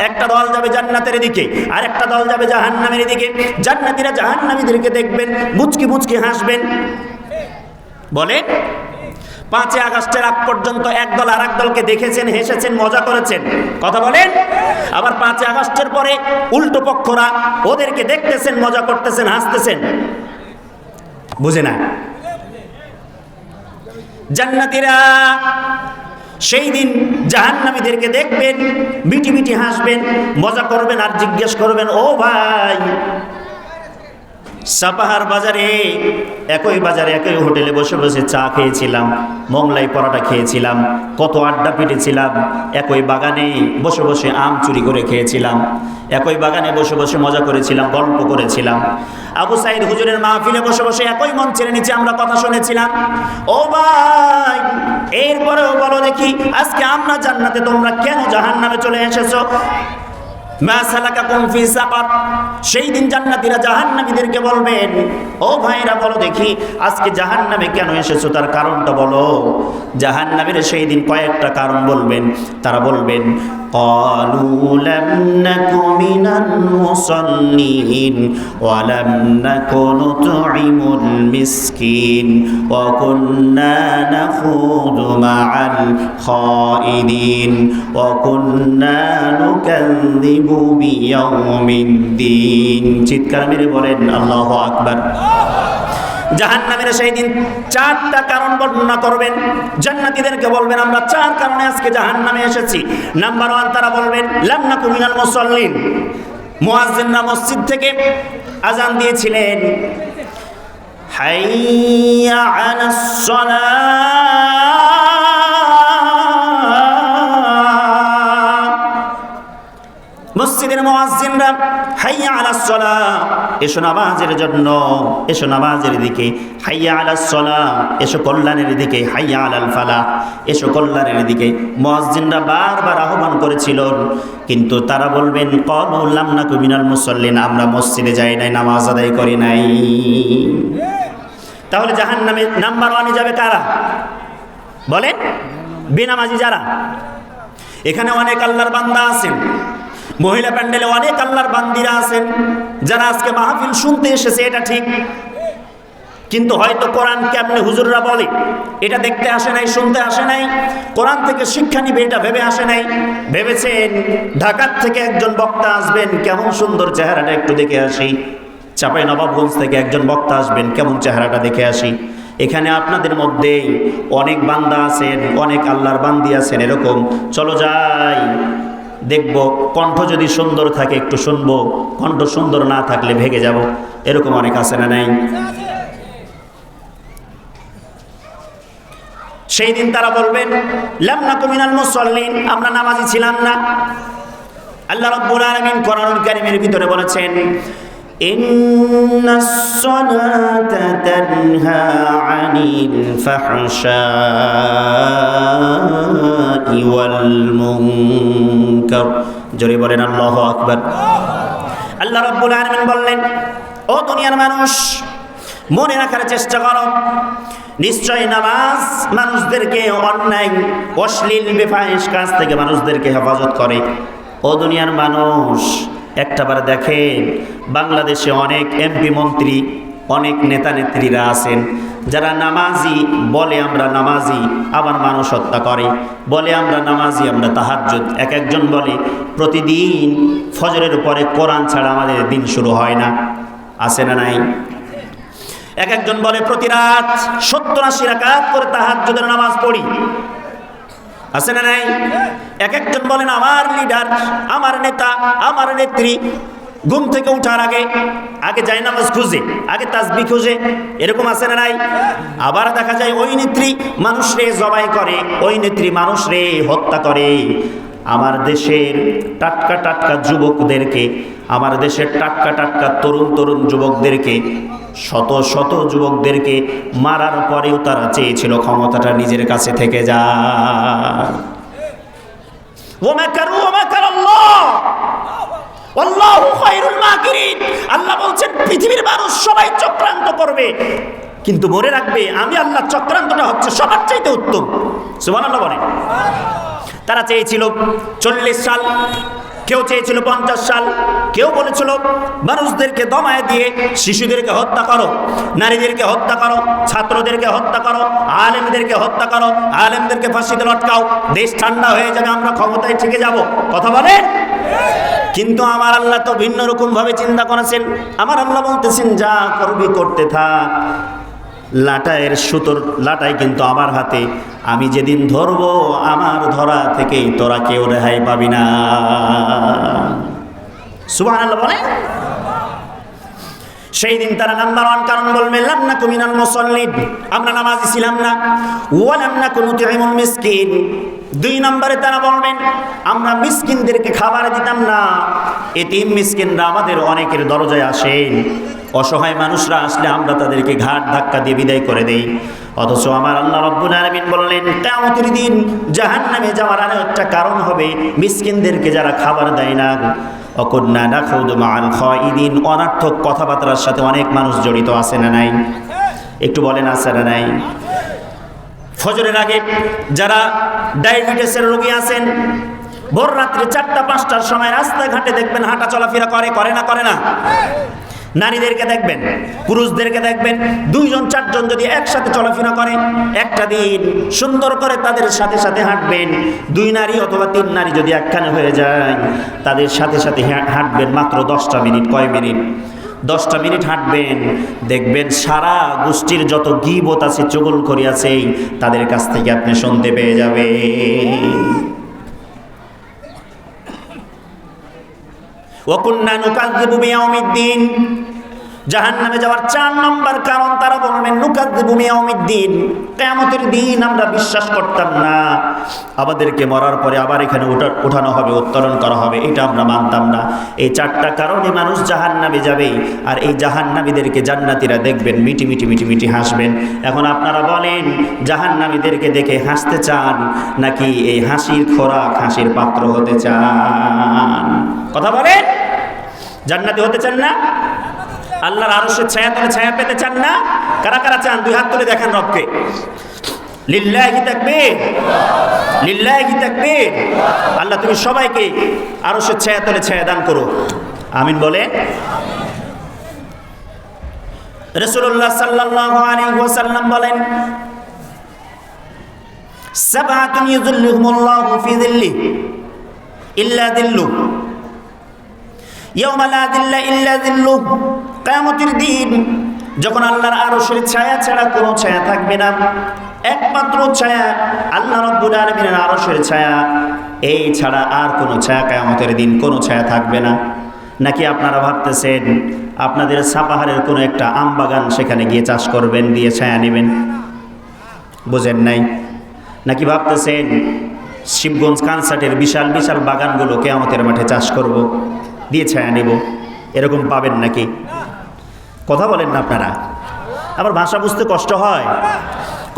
একটা দল যাবে জান্নাতের দিকে আর একটা দল যাবে জাহান্নামের দিকে। জান্নাতীরা জাহান্নামীদেরকে দেখবেন, মুচকি মুচকি হাসবেন। বলে 5 আগস্টের আগ পর্যন্ত এক দল আর এক দলকে দেখেছেন, হেসেছেন, মজা করেছেন, কথা বলেন। আবার 5 আগস্টের পরে উল্টো পক্ষরা ওদেরকে দেখতেছেন, মজা করতেছেন, হাসতেছেন। বুঝে না? জান্নাতীরা সেই দিন জাহান্নামীদেরকে দেখবেন, মিটি মিটি হাসবেন, মজা করবেন আর জিজ্ঞেস করবেন, ও ভাই, সাপাহার বাজারে একই হোটেলে বসে বসে চা খেয়েছিলাম, মোগলাই পরোটা খেয়েছিলাম, কত আড্ডা পিটেছিলাম, একই বাগানে বসে বসে আম চুরি করে খেয়েছিলাম, একই বাগানে বসে বসে মজা করেছিলাম, গল্প করেছিলাম, আবু সাইদ হুজুরের মাহফিলে বসে বসে একই মঞ্চের নিচে আমরা কথা শুনেছিলাম। ও ভাই, এরপরেও বলো দেখি, আজকে আমরা জান্নাতে, তোমরা কেন জাহান্নামে চলে এসেছো? মা সালাকাকুম ফি সাকার। সেই দিন জান্নাতীরা জাহান্নামীদেরকে বলবেন, ও ভাইরা বলো দেখি, আজকে জাহান্নামে কেন এসেছো, তার কারণটা বলো। জাহান্নামীরা সেই দিন কয়েকটা কারণ বলবেন। তারা বলবেন, ক্বালু লাম নাকু মিনাল মুসাল্লিন ওয়া লাম নাকু নুতঈমুল মিসকিন ওয়া কুন্না নাখুদু মা'আল খাইদিন ওয়া কুন্না নুকাযযিবু বিয়াউমিদ্দিন। চিৎকার মেরে বলেন আল্লাহু আকবার। জাহান্নামীরা সেই দিন 4টা কারণ বর্ণনা করবেন। জান্নাতীদেরকে বলবেন, আমরা 4 কারণে আজকে জাহান্নামে এসেছি। নাম্বার 1, তারা বলবেন, লাম নাকু মিনাল মুসাল্লিন। মুয়াজ্জিনরা মসজিদ থেকে আযান দিয়েছিলেন, হাইয়া আলাস সালাহ, মসজিদের মুয়াজ্জিনরা হাইয়া আলাস সালাহ, এসো নামাজের জন্য, এসো নামাজের দিকে, হাইয়া আলাস সালাহ, এসো কল্যাণের দিকে, হাইয়া আলাল ফালাহ, এসো কল্যাণের দিকে। মুয়াজ্জিনরা বারবার আহ্বান করেছিল, কিন্তু তারা বলবেন, ক্বালু লাম নাকু মিনাল মুসাল্লিন, আমরা মসজিদে যাই নাই, নামাজ আদায় করি নাই। তাহলে জাহান্নামে নাম্বার 1-এ যাবে কারা বলেন? বেনামাজি যারা। এখানে অনেক আল্লাহর বান্দা আছেন, মহিলা প্যান্ডেলে অনেক আল্লাহর বান্দিরা আছেন, যারা আজকে মাহফিল শুনতে এসেছে, এটা ঠিক, কিন্তু হয়তো কোরআন কেমনে হুজুররা বলে এটা দেখতে আসে নাই, শুনতে আসে নাই, কোরআন থেকে শিক্ষা নিবে এটা ভেবে আসে নাই। ভেবেছেন ঢাকার থেকে একজন বক্তা আসবেন, কেমন সুন্দর চেহারাটা একটু দেখে আসি। চাঁপাইনবাবগঞ্জ থেকে একজন বক্তা আসবেন, কেমন চেহারাটা দেখে আসি। এখানে আপনাদের মধ্যে অনেক বান্দা আছেন, অনেক আল্লাহর বান্দি আছেন, এরকম চলো যাই, দেখব কণ্ঠ যদি সুন্দর থাকে একটু শুনবো, কণ্ঠ সুন্দর না থাকলে ভেগে যাব, এরকম অনেক আছে না নাই? সেই দিন তারা বলবেন, লাম নাকু মিনাল মুসাল্লিন, আমরা নামাজি ছিলাম না। আল্লাহ রাব্বুল আলামিন কোরআনুল কারীমের ভিতরে বলেছেন, ইন্নাস সালাতা তানহা আনিল ফাহশাই ওয়াল মুনকার। জোরে বলেন আল্লাহু আকবার। আল্লাহ রাব্বুল আলামিন বললেন, ও দুনিয়ার মানুষ, মনে রাখার চেষ্টা করো, নিশ্চয় নামাজ মানুষদেরকে অন্যায়, অশ্লীল, বেফাহিশ কাজ থেকে মানুষদেরকে হেফাজত করে। ও দুনিয়ার মানুষ, একটাবার দেখেন, বাংলাদেশে অনেক এমপি মন্ত্রী, অনেক নেতা নেত্রীরা আছেন যারা নামাজি বলে আমরা নামাজি, আবার মানুষ হত্যা করে, বলে আমরা নামাজি, আমরা তাহাজ্জুদ। এক একজন বলে প্রতিদিন ফজরের পরে কোরআন ছাড়া আমাদের দিন শুরু হয় না, আছে না নাই? এক একজন বলে প্রতি রাত 70-80 রাকাত করে তাহাজ্জুদের নামাজ পড়ি, আছে না নাই? এক একজন বলেন আমার লিডার, আমার নেতা, আমার নেত্রী ঘুম থেকে উঠার আগে যায় নামাজ খুঁজে, আগে তাসবিহ খুঁজে, এরকম আছে না নাই? আবার দেখা যায় ওই নেত্রী মানুষরে জবাই করে, ওই নেত্রী মানুষরে হত্যা করে। আমার দেশের টাটকা টাটকা যুবকদেরকে, আমার দেশের টাটকা টাটকা তরুণ তরুণ যুবকদেরকে, শত শত যুবকদেরকে মারার পরেও তারা চেয়েছিল ক্ষমতাটা নিজের কাছে থেকে যায়। আল্লাহ বলছেন পৃথিবীর মানুষ সবাই চক্রান্ত করবে, কিন্তু মনে রাখবে আমি আল্লাহ চক্রান্তটা হচ্ছে সবার চাইতে উত্তম। সুবহানাল্লাহ বলেন। তারা চেয়েছিল 40 সাল, কেউ চেয়েছিল 50 সাল, কেউ বলেছিল মানুষদেরকে দমায় দিয়ে শিশুদেরকে হত্যা করো, নারীদেরকে হত্যা করো, ছাত্রদেরকে হত্যা করো, আলেমদেরকে হত্যা করো, আলেমদেরকে ফাঁসিতে লটকাও, দেশ ঠান্ডা হয়ে যাবে, আমরা ক্ষমতায় থেকে যাব। কথা বলেন। কিন্তু আমার আল্লাহ তো ভিন্ন রকম ভাবে চিন্তা করেছেন। আমার আল্লাহ বলতেছেন যা করবি করতে থাক, লাটাইয়ের সুতোর লাটাই কিন্তু আমার হাতে, আমি যেদিন ধরবো আমার ধরা থেকে তোরা কেউ রেহাই পাবি না। সুবহানাল্লাহ বলে। সেই দিন তারা নাম্বার 1 কারণ বলবে লাম নাকু মিনাল মুসাল্লিন, আমরা নামাজি ছিলাম না। ওয়া লাম নাকু নুতিমুল মিসকিন, 2 নম্বরে তারা বলবেন আমরা মিসকিনদেরকে খাবার দিতাম না। এতিম মিসকিনরা আমাদের অনেকের দরজায় আসেন, অসহায় মানুষরা আসলে আমরা তাদেরকে ঘাট ধাক্কা দিয়ে বিদায় করে দেই। অথচ আমার আল্লাহ রাব্বুল আলামিন বললেন কিয়ামতের দিন জাহান্নামে যাওয়ার আরো একটা কারণ হবে মিসকিনদেরকে যারা খাবার দেয় না। অকুন্না নাখুদু মাআল খাইদিন, অনার্থক কথাবার্তার সাথে অনেক মানুষ জড়িত আছে না নাই? একটু বলেন আছে না নাই? ফজরের আগে যারা ডায়াবেটিসের রোগী আছেন, ভোর রাত্রে 4টা-5টার সময় রাস্তাঘাটে দেখবেন হাঁটা চলাফেরা করে না করে না? নারীদেরকে দেখবেন, পুরুষদেরকে দেখবেন, 2জন-4জন যদি একসাথে চলাফেরা করে, একটা দিন সুন্দর করে তাদের সাথে সাথে হাঁটবেন। 2 নারী অথবা 3 নারী যদি একখানে হয়ে যায়, তাদের সাথে সাথে হাঁটবেন মাত্র 10টা মিনিট। কয় মিনিট? 10টা মিনিট হাঁটবেন, দেখবেন সারা গোষ্ঠীর যত গীবত আছে, চুগলখড়ি আছে, তাদের কাছ থেকে আপনি শুনতে পেয়ে যাবেন। ওয়াকুন্না নুকাযযিবু বিয়াউমিদ্দিন, জাহান্নামে যাওয়ার 4 নম্বর কারণ তারা বলবেন নুকাযযিবু বিয়াউমিদ্দিন, কিয়ামতের দিন আমরা বিশ্বাস করতাম না, আমাদেরকে মরার পরে আবার এখানে উঠানো হবে, উত্তোলন করা হবে, এটা আমরা মানতাম না। এই 4টা কারণে মানুষ জাহান্নামে যাবে, আর এই জাহান্নামীদেরকে জান্নাতীরা দেখবেন মিটি মিটি মিটি মিটি হাসবেন। এখন আপনারা বলেন জাহান্নামীদেরকে দেখে হাসতে চান নাকি এই হাসির খোরাক, হাসির পাত্র হতে চান? কথা বলেন। জান্নাতি হতে চান না? আল্লাহর আরশের ছায়া তলে ছায়া পেতে চান না? কারা কারা চান? 2 হাত তুলে দেখেন রবকে। লিল্লাহি তাকবীর, লিল্লাহি তাকবীর। আল্লাহ তুমি সবাইকে আরশের ছায়া তলে ছায়া দান করো, আমিন বলে। রাসূলুল্লাহ সাল্লাল্লাহু আলাইহি ওয়াসাল্লাম বলেন সাবআতুন ইযিল্লুহুমুল্লাহু ফি যিল্লিহি ইল্লা যিল্লুহু ইয়াওমা লা যিল্লা ইল্লা যিল্লুহু, কিয়ামতের দিন যখন আল্লাহর আরশের ছায়া ছাড়া কোনো ছায়া থাকবে না, একমাত্র ছায়া আল্লাহ রাব্বুল আলামিনের আরশের ছায়া, এই ছাড়া আর কোনো ছায়া, কিয়ামতের দিন কোনো ছায়া থাকবে না। নাকি আপনারা ভাবতেছেন আপনাদের সাপাহারের কোনো একটা আম বাগান, সেখানে গিয়ে চাষ করবেন, দিয়ে ছায়া নেবেন? বুঝেন নাই? নাকি ভাবতেছেন শিবগঞ্জ কানসার্টের বিশাল বিশাল বাগানগুলো কিয়ামতের মাঠে চাষ করব, দিয়ে ছায়া নেব? এরকম পাবেন নাকি? কথা বলেন না আপনারা। আবার ভাষা বুঝতে কষ্ট হয়,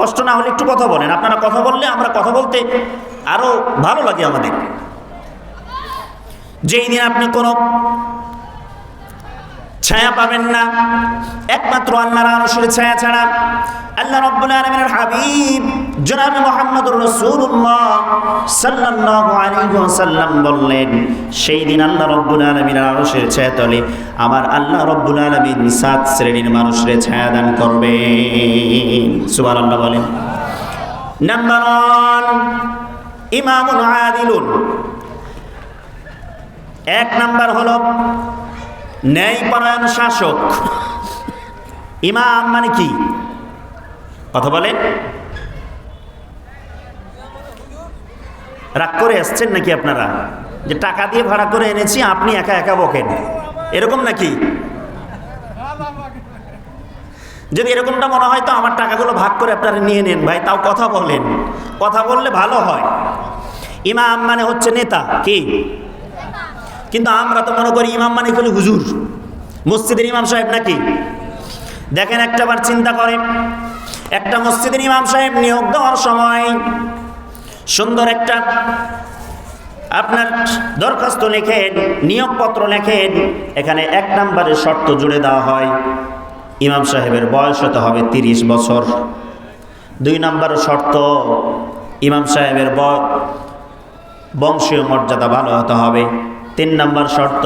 কষ্ট না হলে একটু কথা বলেন। আপনারা কথা বললে আমরা কথা বলতে আরো ভালো লাগে আমাদের। যেই দিন আপনি কোনো ছায়া পাবেন না একমাত্র আল্লাহর আরশের ছায়া ছাড়া, আল্লাহ রাব্বুল আলামিনের হাবিব জনাবে মুহাম্মদুর রাসূলুল্লাহ সাল্লাল্লাহু আলাইহি ওয়াসাল্লাম বললেন সেই দিন আল্লাহ রাব্বুল আলামিনের আরশের ছায়া তলে আমার আল্লাহ রাব্বুল আলামিন 7 শ্রেণীর মানুষের ছায়া দান করবেন। সুবহানাল্লাহ বলেন। নাম্বার 1 ইমামুন আদিলুন, 1 নাম্বার হলো ন্যায়পরায়ণ শাসক। ইমাম মানে কি? কথা বলেন। রাগ করে আসছেন নাকি আপনারা যে টাকা দিয়ে ভাড়া করে এনেছি, আপনি একা একা বকেন, এরকম নাকি? যদি এরকমটা মনে হয় তো আমার টাকাগুলো ভাগ করে আপনারা নিয়ে নেন ভাই, তাও কথা বলেন, কথা বললে ভালো হয়। ইমাম মানে হচ্ছে নেতা, কি? কিন্তু আমরা তো মনে করি ইমাম মানে হলো হুজুর, মসজিদের ইমাম সাহেব নাকি? দেখেন একটাবার চিন্তা করে, একটা মসজিদের ইমাম সাহেব নিয়োগ দেওয়ার সময় সুন্দর একটা আপনার দরখাস্ত লেখেন, নিয়োগপত্র লেখেন, এখানে 1 নম্বরের শর্ত জুড়ে দেওয়া হয় ইমাম সাহেবের বয়স হতে হবে 30 বছর। 2 নম্বরের শর্ত ইমাম সাহেবের বংশীয় মর্যাদা ভালো হতে হবে। 3 নম্বর শর্ত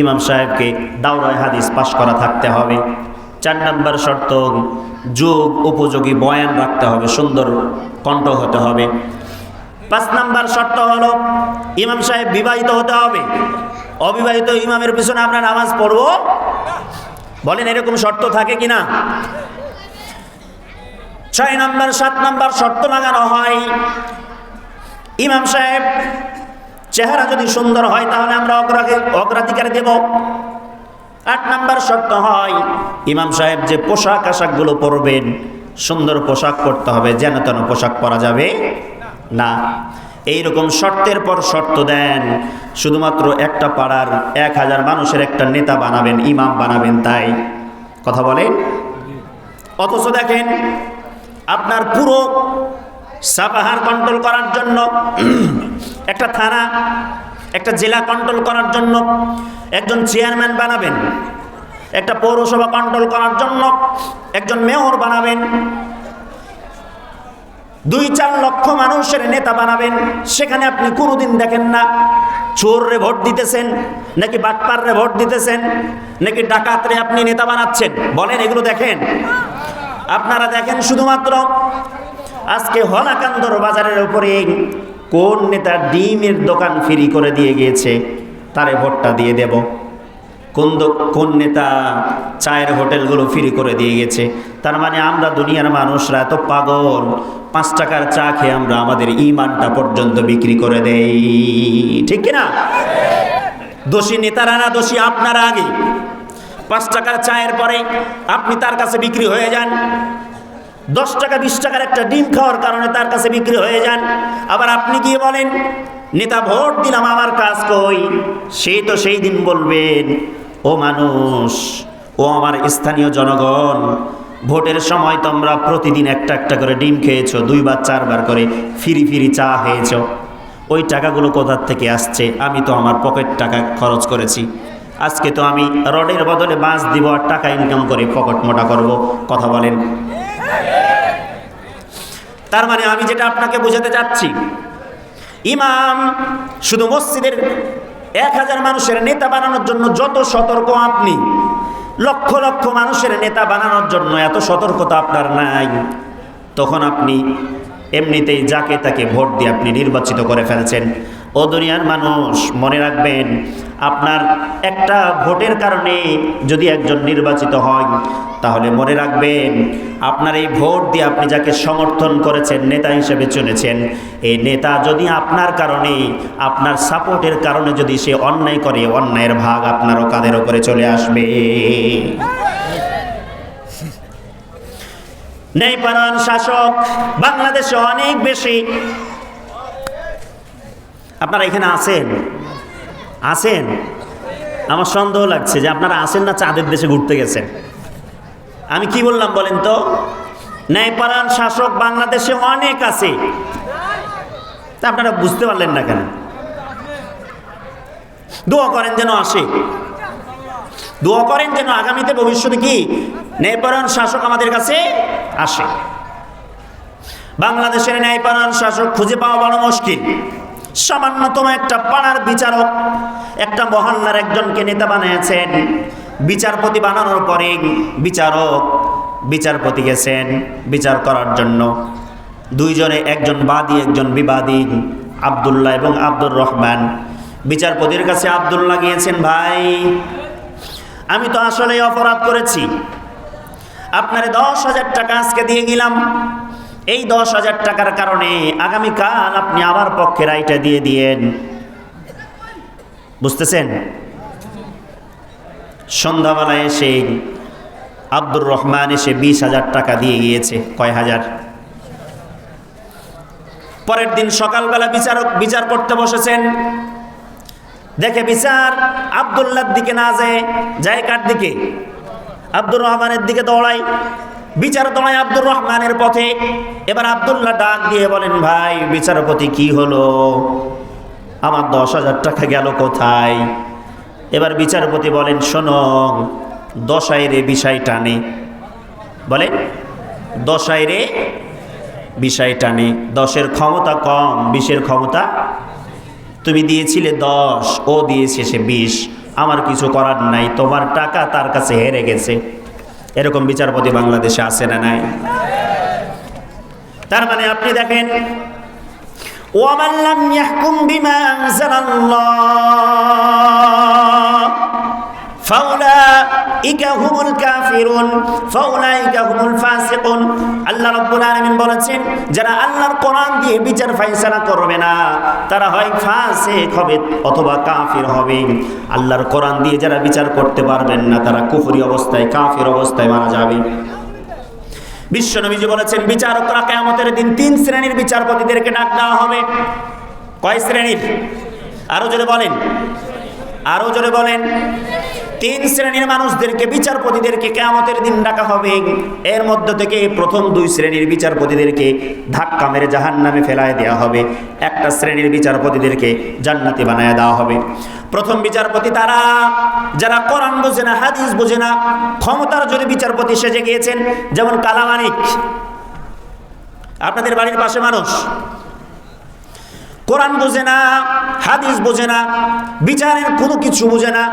ইমাম সাহেবকে দাওরায়ে হাদিস পাশ করা থাকতে হবে। 4 নম্বর শর্ত যুগ উপযোগী বয়ান রাখতে হবে, সুন্দর কণ্ঠ হতে হবে। 5 নম্বর শর্ত হলো ইমাম সাহেব বিবাহিত হতে হবে। অবিবাহিত ইমামের পিছনে আমরা নামাজ পড়ব? বলেন এরকম শর্ত থাকে কিনা? 6 নাম্বার 7 নাম্বার শর্ত লাগানো হয়, ইমাম সাহেব চেহারা যদি সুন্দর হয় তাহলে আমরা অগ্রাধিকার দেব। 8 নাম্বার শর্ত হয়, ইমাম সাহেব যে পোশাক আশাকগুলো পরবেন সুন্দর পোশাক পরতে হবে, যেন তেন পোশাক পরা যাবে না। এইরকম শর্তের পর শর্ত দেন, শুধুমাত্র একটা পাড়ার 1000 মানুষের একটা নেতা বানাবেন, ইমাম বানাবেন, তাই কথা বলেন। অথচ দেখেন আপনার পুরো সাপাহার কন্ট্রোল করার জন্য একটা থানা, একটা জেলা কন্ট্রোল করার জন্য একজন চেয়ারম্যান বানাবেন, একটা পৌরসভা কন্ট্রোল করার জন্য একজন মেয়র বানাবেন, 2-4 লক্ষ মানুষের নেতা বানাবেন। সেখানে আপনি কোনোদিন দেখেন না চোররে ভোট দিতেছেন, নাকি বাটপাররে ভোট দিতেছেন, নাকি ডাকাতরে আপনি নেতা বানাচ্ছেন, বলেন এগুলো দেখেন? আপনারা দেখেন শুধুমাত্র আজকে হলাকান্দর বাজারের উপরে কোন নেতা ডিমের দোকান ফ্রি করে দিয়ে গিয়েছে, তারে ভোটটা দিয়ে দেব। কোন নেতা চায়ের হোটেলগুলো ফ্রি করে দিয়ে গেছে। তার মানে আমরা দুনিয়ার মানুষরা এত পাগল, 5 টাকার চা খেয়ে আমরা আমাদের ইমানটা পর্যন্ত বিক্রি করে দেই, ঠিক কিনা? দোষী নেতারা না, দোষী আপনারা। আগে 5 টাকার চায়ের পরে আপনি তার কাছে বিক্রি হয়ে যান, 10 টাকা 20 টাকার একটা ডিম খাওয়ার কারণে তার কাছে বিক্রি হয়ে যান। আবার আপনি গিয়ে বলেন নেতা ভোট দিলাম, আমার কাজ কই? সে তো সেই দিন বলবেন, ও মানুষ, ও আমার স্থানীয় জনগণ, ভোটের সময় তোমরা প্রতিদিন একটা একটা করে ডিম খেয়েছো, 2 বার 4 বার করে ফিরি চা খেয়েছো, ওই টাকাগুলো কোথার থেকে আসছে? আমি তো আমার পকেট টাকা খরচ করেছি। আজকে তো আমি রডের বদলে বাঁশ দিব আর টাকা ইনকাম করে পকেট মোটা করব, কথা বলেন। তার মানে আমি যেটা আপনাকে বোঝাতে চাচ্ছি, ইমাম শুধু মসজিদের 1000 মানুষের নেতা বানানোর জন্য যত সতর্ক, আপনি লক্ষ লক্ষ মানুষের নেতা বানানোর জন্য এত সতর্কতা আপনার নাই। তখন আপনি এমনিতেই যাকে তাকে ভোট দিয়ে আপনি নির্বাচিত করে ফেলছেন। ও দুনিয়ার মানুষ, মনে রাখবেন, আপনার একটা ভোটের কারণে যদি একজন নির্বাচিত হয়, তাহলে মনে রাখবেন আপনার এই ভোট দিয়ে আপনি যাকে সমর্থন করেছেন, নেতা হিসেবে চলেছেন, এই নেতা যদি আপনার কারণে, আপনার সাপোর্টের কারণে যদি সে অন্যায় করে, অন্যায়ের ভাগ আপনারও কাঁধের উপরে চলে আসবে। ন্যায়পরায়ণ শাসক বাংলাদেশে অনেক বেশি। আপনারা এখানে আছেন? আমার সন্দেহ লাগছে যে আপনারা আছেন না চাঁদের দেশে ঘুরতে গেছেন। আমি কি বললাম বলেন তো? ন্যায়পরায়ণ শাসক বাংলাদেশে অনেক আছে, তা আপনারা বুঝতে পারলেন না কেন? দোয়া করেন যেন আসে, দোয়া করেন যেন আগামীতে ভবিষ্যতে কি ন্যায়পরায়ণ শাসক আমাদের কাছে আসে। বাংলাদেশের ন্যায়পরায়ণ শাসক খুঁজে পাওয়া বড় মুশকিল। সামান্যতম একটা পাড়ার বিচারক একটা মহল্লার একজনকে নেতা বানিয়েছেন। বিচারপতি বানানোর পরে বিচারপতি গেছেন বিচার করার জন্য। 2 জনে, একজন বাদী একজন বিবাদী, আব্দুল্লাহ এবং আব্দুর রহমান। বিচারপতির কাছে আব্দুল্লাহ গিয়েছেন, ভাই আমি তো আসলে অপরাধ করেছি, আপনারে 10,000 টাকা আজকে দিয়ে গেলাম, এই 10,000 টাকার কারণে আগামীকাল আপনি আমার পক্ষে রায়টা দিয়ে দিয়েন। বুঝতেছেন? সন্ধ্যাবেলায় এসে আব্দুর রহমান এসে 20,000 টাকা দিয়ে গিয়েছে। কয় হাজার? পরের দিন সকালবেলা বিচারক বিচার করতে বসেছেন, দেখে বিচার আব্দুল্লাহর দিকে না যায় কার দিকে? আব্দুর রহমানের দিকে দৌড়ায়। বিচার দৌড়ায় আব্দুর রহমানের পথে। এবার আব্দুল্লাহ ডাক দিয়ে বলেন, ভাই বিচারপতি কি হলো, আমার 10,000 টাকা গেল কোথায়? এবার বিচারপতি বলেন, শোনো, দশায় রে বিষয় টানে, বলেন দশায় রে বিষয় টানে, 10-এর ক্ষমতা কম, 20-এর ক্ষমতা, তুমি দিয়েছিলে 10, ও দিয়েছে সে 20, আমার কিছু করার নাই, তোমার টাকা তার কাছে হেরে গেছে। এরকম বিচারপতি বাংলাদেশে আছে না নাই? তার মানে আপনি দেখেন, ওয়ামান লাম ইয়াহকুম বিমা আনজালাল্লাহ ফাউলাইকা হুমুল কাফিরুন ফাউলাইকা হুমুল ফাসিকুন। আল্লাহ আল্লাহ রাব্বুল আলামিন বলেছেন, যারা আল্লাহর কোরআন দিয়ে বিচার ফায়সালা করবে না তারা হয় ফাসিক হবে অথবা কাফির হবে। আল্লাহর কোরআন দিয়ে যারা বিচার করতে পারবেন না তারা কুফরি অবস্থায়, কাফির অবস্থায় মারা যাবে। বিশ্বনবীজি বলেছেন, বিচারকরা কিয়ামতের দিন 3 শ্রেণীর বিচারপতিদেরকে ডাক দেওয়া হবে। কয় শ্রেণীর? আরো জোরে বলেন, আরো জোরে বলেন। 3 শ্রেণীর মানুষদেরকে, বিচারপতিদেরকে কিয়ামতের দিন ডাকা হবে। এর মধ্য থেকে প্রথম 2 শ্রেণীর বিচারপতিদেরকে ধাক্কা মেরে জাহান্নামে ফেলায় দেওয়া হবে। একটা শ্রেণীর বিচারপতিদেরকে জান্নাতে বানায় দেওয়া হবে। প্রথম বিচারপতি তারা যারা কোরআন বোঝে না, হাদিস বোঝে না, ক্ষমতার জোরে বিচারপতি সেজে গিয়েছেন। যেমন কালামানিক, আপনাদের বাড়ির পাশে মানুষ, কোরআন বোঝে না, হাদিস বোঝে না, বিচারের কোনো কিছু বোঝে না,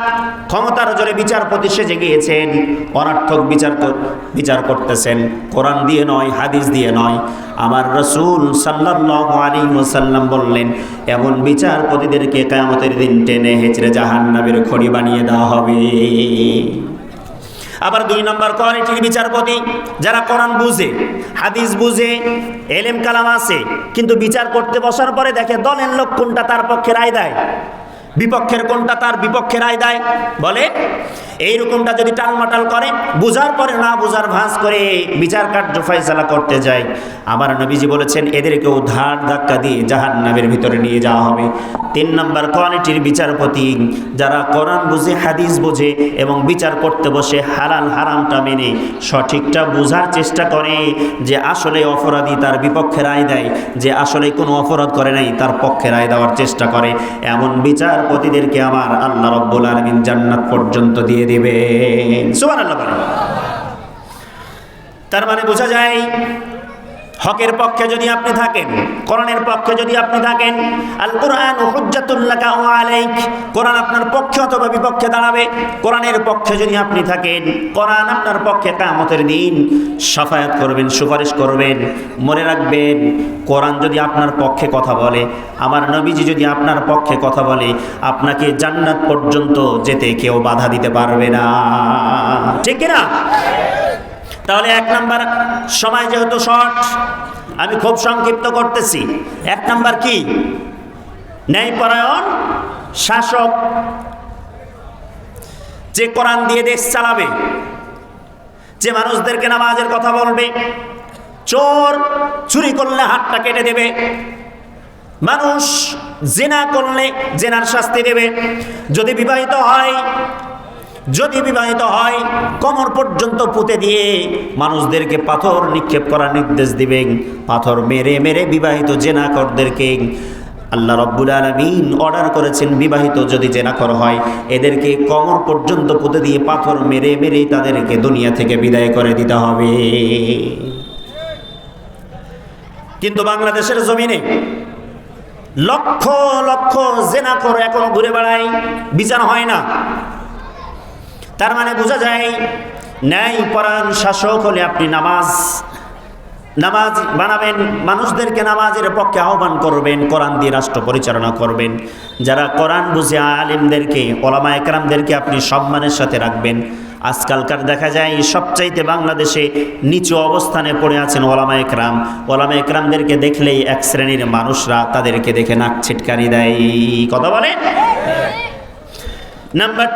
ক্ষমতার জোরে বিচারপতি সেজে গিয়েছেন, অনর্থক বিচার করতেছেন, কোরআন দিয়ে নয়, হাদিস দিয়ে নয়। আমার রাসূল সাল্লাল্লাহু আলাইহি ওয়াসাল্লাম বললেন, এমন বিচারপতিদেরকে কিয়ামতের দিন টেনে হেঁচড়ে জাহান্নামের খড়ি বানিয়ে দেওয়া হবে। আবার 2 নম্বর কোয়ালিটির বিচারপতি যারা কোরআন বুঝে, হাদিস বুঝে, এলেম কালাম আছে, কিন্তু বিচার করতে বসার পরে দেখে দলের লোক কোনটা তার পক্ষে রায় দেয়, বিপক্ষের কোনটা তার বিপক্ষে রায় দেয়, বলে এইরকমটা যদি টালমাটাল করে, বুঝার পরে না বুঝার ভাঁজ করে বিচার কার্য ফয়সালা করতে যায়, আমার নবীজি বলেছেন এদেরকেও ধার ধাক্কা দিয়ে জাহান্নামের ভিতরে নিয়ে যাওয়া হবে। 3 নম্বর কোয়ালিটির বিচারপতি যারা কোরআন বুঝে, হাদিস বুঝে এবং বিচার করতে বসে হালাল হারামটা মেনে সঠিকটা বোঝার চেষ্টা করে, যে আসলে অপরাধী তার বিপক্ষে রায় দেয়, যে আসলে কোনো অপরাধ করে নাই তার পক্ষে রায় দেওয়ার চেষ্টা করে, এমন বিচারপতিদেরকে আমার আল্লাহ রাব্বুল আলামিন জান্নাত পর্যন্ত দিয়ে দিবেন। সুবহানাল্লাহ বলেন। তার মানে বোঝা যায়, হকের পক্ষে যদি আপনি থাকেন, কোরআনের পক্ষে যদি আপনি থাকেন, আল কোরআন হুজ্জাতুল লাকা ওয়া আলাইক, কোরআন আপনার পক্ষে অথবা বিপক্ষে দাঁড়াবে। কোরআনের পক্ষে যদি আপনি থাকেন, কোরআন আপনার পক্ষে কিয়ামতের দিন শাফায়াত করবেন, সুপারিশ করবেন। মনে রাখবেন, কোরআন যদি আপনার পক্ষে কথা বলে, আমার নবীজি যদি আপনার পক্ষে কথা বলে, আপনাকে জান্নাত পর্যন্ত যেতে কেউ বাধা দিতে পারবে না, ঠিক কি না? তাহলে 1 নাম্বার, সময় যেহেতু শর্ট আমি খুব সংক্ষিপ্ত করতেছি। 1 নাম্বার কি? ন্যায়পরায়ণ শাসক, যে কোরআন দিয়ে দেশ চালাবে, যে মানুষদেরকে নামাজের কথা বলবে, চোর চুরি করলে হাতটা কেটে দেবে, মানুষ জিনা করলে জিনার শাস্তি দেবে, যদি বিবাহিত হয় কোমর পর্যন্ত পুঁতে দিয়ে মানুষদেরকে পাথর নিক্ষেপ করার নির্দেশ দিবেন। পাথর মেরে মেরে বিবাহিত জেনাকরদেরকে আল্লাহ রাব্বুল আলামিন অর্ডার করেছেন, বিবাহিত যদি জেনাকর হয় এদেরকে কোমর পর্যন্ত পুঁতে দিয়ে পাথর মেরে মেরে তাদেরকে দুনিয়া থেকে বিদায় করে দিতে হবে। কিন্তু বাংলাদেশের জমিনে লক্ষ লক্ষ জেনাকর এখনো ঘুরে বেড়ায়, বিচার হয় না। তার মানে বোঝা যায়, ন্যায়পরায়ণ শাসক হলে আপনি নামাজ বানাবেন, মানুষদেরকে নামাজের পক্ষে আহ্বান করবেন, কোরআন দিয়ে রাষ্ট্র পরিচালনা করবেন। যারা কোরআন বুঝে আলেমদেরকে, ওলামা একরামদেরকে আপনি সম্মানের সাথে রাখবেন। আজকালকার দেখা যায় সবচাইতে বাংলাদেশে নিচু অবস্থানে পড়ে আছেন ওলামা একরাম। ওলামা একরামদেরকে দেখলেই 1 শ্রেণীর মানুষরা তাদেরকে দেখে নাক ছিটকানি দেয়, কথা বলে। নাম্বার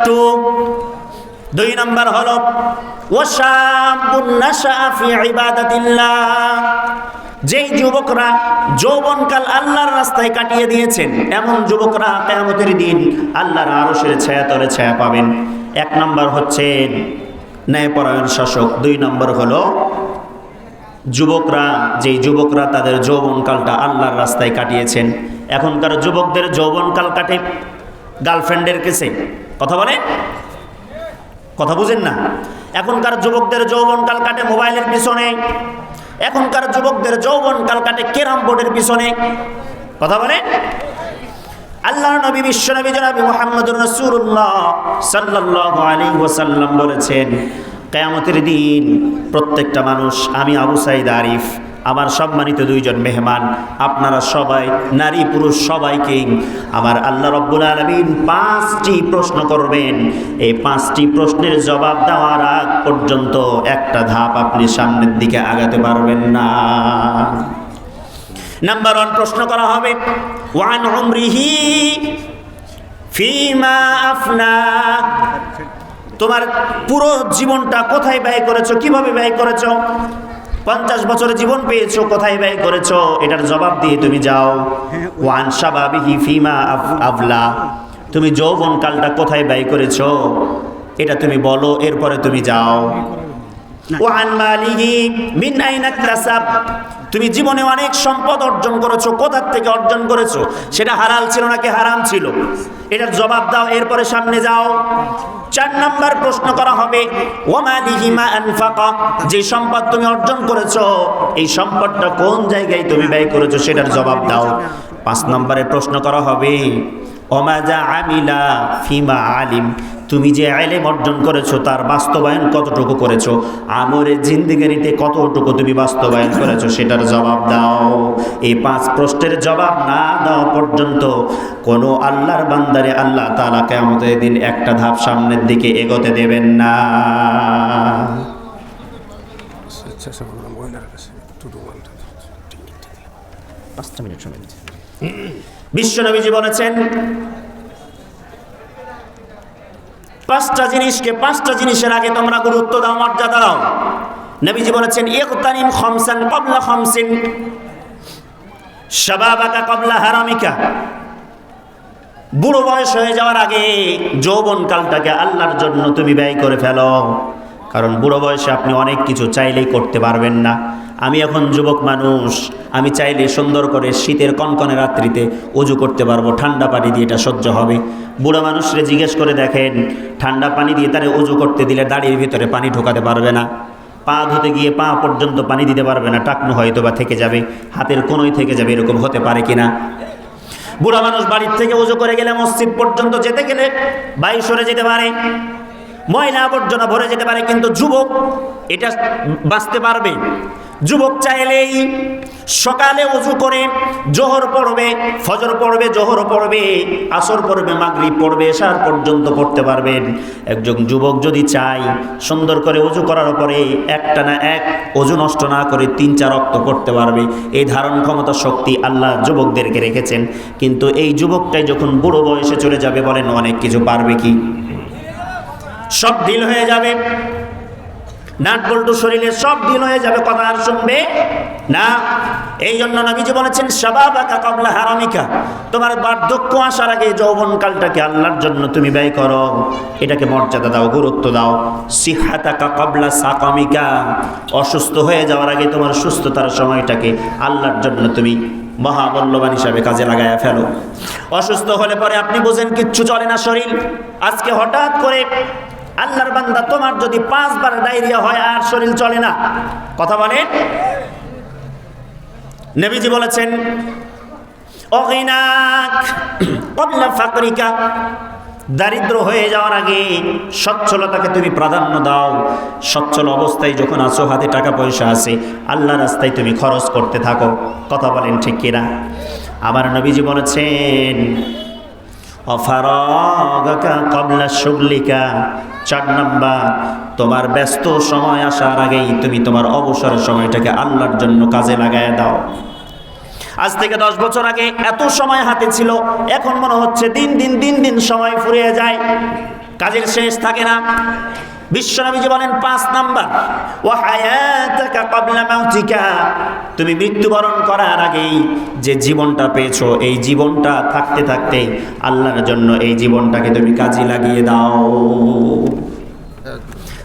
2 নম্বর হলো ওয়াশাবুন নাশা ফি ইবাদাতিল্লাহ, যেই যুবকরা যৌবনকাল আল্লাহর রাস্তায় কাটিয়ে দিয়েছেন, এমন যুবকরা কিয়ামতের দিন আল্লাহর আরশের ছায়াতলে ছায়া পাবেন। 1 নম্বর হচ্ছে ন্যায়পরায়ণ শাসক। 2 নম্বর হলো যেই যুবকরা তাদের যৌবনকালটা আল্লাহর রাস্তায় কাটিয়েছেন। এখনকার যুবকদের যৌবনকাল কাটে গার্লফ্রেন্ডের কাছে, কথা বলে, কথা বুঝেন না? এখনকার যুবকদের যৌবনকাল কাটে মোবাইলের পিছনে, এখনকার যুবকদের যৌবনকাল কাটে ক্যারাম বোর্ডের পিছনে, কথা বলে। আল্লাহর নবী বিশ্বনবী জনাব মুহাম্মদুর রাসূলুল্লাহ সাল্লাল্লাহু আলাইহি ওয়াসাল্লাম বলেছেন, কিয়ামতের দিন প্রত্যেকটা মানুষ, আমি আবু সাঈদ আরিফ আমার সম্মানিত দুইজন মেহমান, আপনারা সবাই নারী পুরুষ সবাইকে আমার আল্লাহ রাব্বুল আলামিন 5টি প্রশ্ন করবেন। এই 5টি প্রশ্নের জবাব দেওয়ার আগ পর্যন্ত একটা ধাপ আপনি সামনের দিকে আগাতে পারবেন না। নাম্বার 1 প্রশ্ন করা হবে, ওয়ান উমরিহি ফিমা আফনা, তোমার পুরো জীবনটা কোথায় ব্যয় করেছো, কিভাবে ব্যয় করেছো? 50 বছরের জীবন পেয়েছো, কোথায় ব্যয় করেছো? এটার জবাব দিয়ে তুমি যাও। ওয়ান শাবাবিহি ফিমা আফলা, তুমি যৌবনকালটা কোথায় ব্যয় করেছো এটা তুমি বলো, এরপরে তুমি যাও। ওয়ান মালিহি মিন আইনা ইকতাসাব, তুমি জীবনে অনেক সম্পদ অর্জন করেছো, কোথা থেকে অর্জন করেছো? সেটা হালাল ছিল নাকি হারাম ছিল? এটার জবাব দাও, এরপরে সামনে যাও। 4 নাম্বার প্রশ্ন করা হবে, ওয়া মালিহি মা আনফাকা, যে সম্পদ তুমি অর্জন করেছো এই সম্পদটা কোন জায়গায় তুমি ব্যয় করেছো সেটার জবাব দাও। 5 নম্বরে প্রশ্ন করা হবে, ওমাজা আমিলা ফিমা আলিম, তুমি যে ইলম অর্জন করেছো তার বাস্তবায়ন কতটুকু করেছো, আমলের জিন্দেগিতে কতটুকু তুমি বাস্তবায়ন করেছো সেটার জবাব দাও। এই 5 প্রশ্নের জবাব না দেওয়া পর্যন্ত কোনো আল্লাহর বান্দারে আল্লাহ তাআলা কিয়ামতের দিন একটা ধাপ সামনের দিকে এগোতে দেবেন না। বিশ্বনবীজি বলেছেন 5টা জিনিসকে 5টা জিনিসের আগে তোমরা গুরুত্ব দাও, মর্যাদা দাও। নবীজি বলেছেন, ইকতানিম খামসান ক্বাবলা খামসিন, শাবাবাকা ক্বাবলা হারামিকা, বুড়ো বয়স হয়ে যাওয়ার আগে যৌবনকালটাকে আল্লাহর জন্য তুমি ব্যয় করে ফেলো। কারণ বুড়ো বয়সে আপনি অনেক কিছু চাইলেই করতে পারবেন না। আমি এখন যুবক মানুষ, আমি চাইলে সুন্দর করে শীতের কনকনে রাত্রিতে ওযু করতে পারবো, ঠান্ডা পানি দিয়ে এটা সহ্য হবে। বুড়ো মানুষরে জিজ্ঞেস করে দেখেন, ঠান্ডা পানি দিয়ে তারে ওযু করতে দিলে দাড়ির ভিতরে পানি ঢোকাতে পারবে না, পা ধুতে গিয়ে পা পর্যন্ত পানি দিতে পারবে না, টাকনু হয়তো বা থেকে যাবে, হাতের কোনোই থেকে যাবে, এরকম হতে পারে কিনা? বুড়া মানুষ বাড়ির থেকে ওযু করে গেলে মসজিদ পর্যন্ত যেতে গেলে বায়ু সরে যেতে পারে, ময়লা আবর্জনা ভরে যেতে পারে, কিন্তু যুবক এটা বাঁচতে পারবে। যুবক চাইলেই সকালে ওযু করে জোহর পড়বে, ফজর পড়বে, জোহর পড়বে, আসর পড়বে, মাগরিব পড়বে, এশার পর্যন্ত পড়তে পারবেন। একজন যুবক যদি চায় সুন্দর করে ওযু করার পরে একটা না এক ওযু নষ্ট না করে 3-4 রক্ত পড়তে পারবে। এই ধারণ ক্ষমতা শক্তি আল্লাহ যুবকদেরকে রেখেছেন। কিন্তু এই যুবকটাই যখন বুড়ো বয়সে চলে যাবে, বলেন অনেক কিছু পারবে কি? সব ঢিল হয়ে যাবে, নাট বল্টু শরীরে সব ঢিল হয়ে যাবে, কথা আর শুনবে না। এই জন্য নবীজি বলেছেন, শাবাবাকা ক্বাবলা হারামিকা, তোমার বার্ধক্য আসার আগে যৌবনকালটাকে আল্লাহর জন্য তুমি ব্যয় করো, এটাকে মর্যাদা দাও, গুরুত্ব দাও। সিহাতাকা ক্বাবলা সাকামিকা, অসুস্থ হয়ে যাওয়ার আগে তোমার সুস্থতার সময়টাকে আল্লাহর জন্য তুমি মহামূল্যবান হিসাবে কাজে লাগায়া ফেলো। অসুস্থ হলে পরে আপনি বোঝেন কিচ্ছু চলে না শরীর, আজকে হঠাৎ করে আল্লাহর বান্দা তোমার যদি 5 বার ডায়রিয়া হয় আর শরীর চলে না, কথা বলেন। নবীজি বলেছেন, অগিনাক ক্বাবলা ফাকরিকা, দারিদ্র হয়ে যাওয়ার আগে সচ্ছলতাকে তুমি প্রাধান্য দাও। সচ্ছল অবস্থায় যখন আছো, হাতে টাকা পয়সা আছে, আল্লাহর রাস্তায় তুমি খরচ করতে থাকো, কথা বলেন ঠিক কিনা? আমার নবীজি বলেছেন, অফারাগাকা ক্বাবলা শুগলিকা, 4 নাম্বার, তোমার ব্যস্ত সময় আসার আগেই তুমি তোমার অবসর সময়টাকে আল্লাহর জন্য কাজে লাগায় দাও। আজ থেকে 10 বছর আগে এত সময় হাতে ছিল, এখন মনে হচ্ছে দিন দিন সময় ফুরিয়ে যায়, কাজের শেষ থাকে না। বিশ্বনবীজি বলেন 5 নাম্বার, ওয়া হায়াতাকা ক্বাবলা মাউতিকা, তুমি মৃত্যুবরণ করার আগেই যে জীবনটা পেয়েছো, এই জীবনটা থাকতে থাকতে আল্লাহর জন্য এই জীবনটাকে তুমি কাজে লাগিয়ে দাও।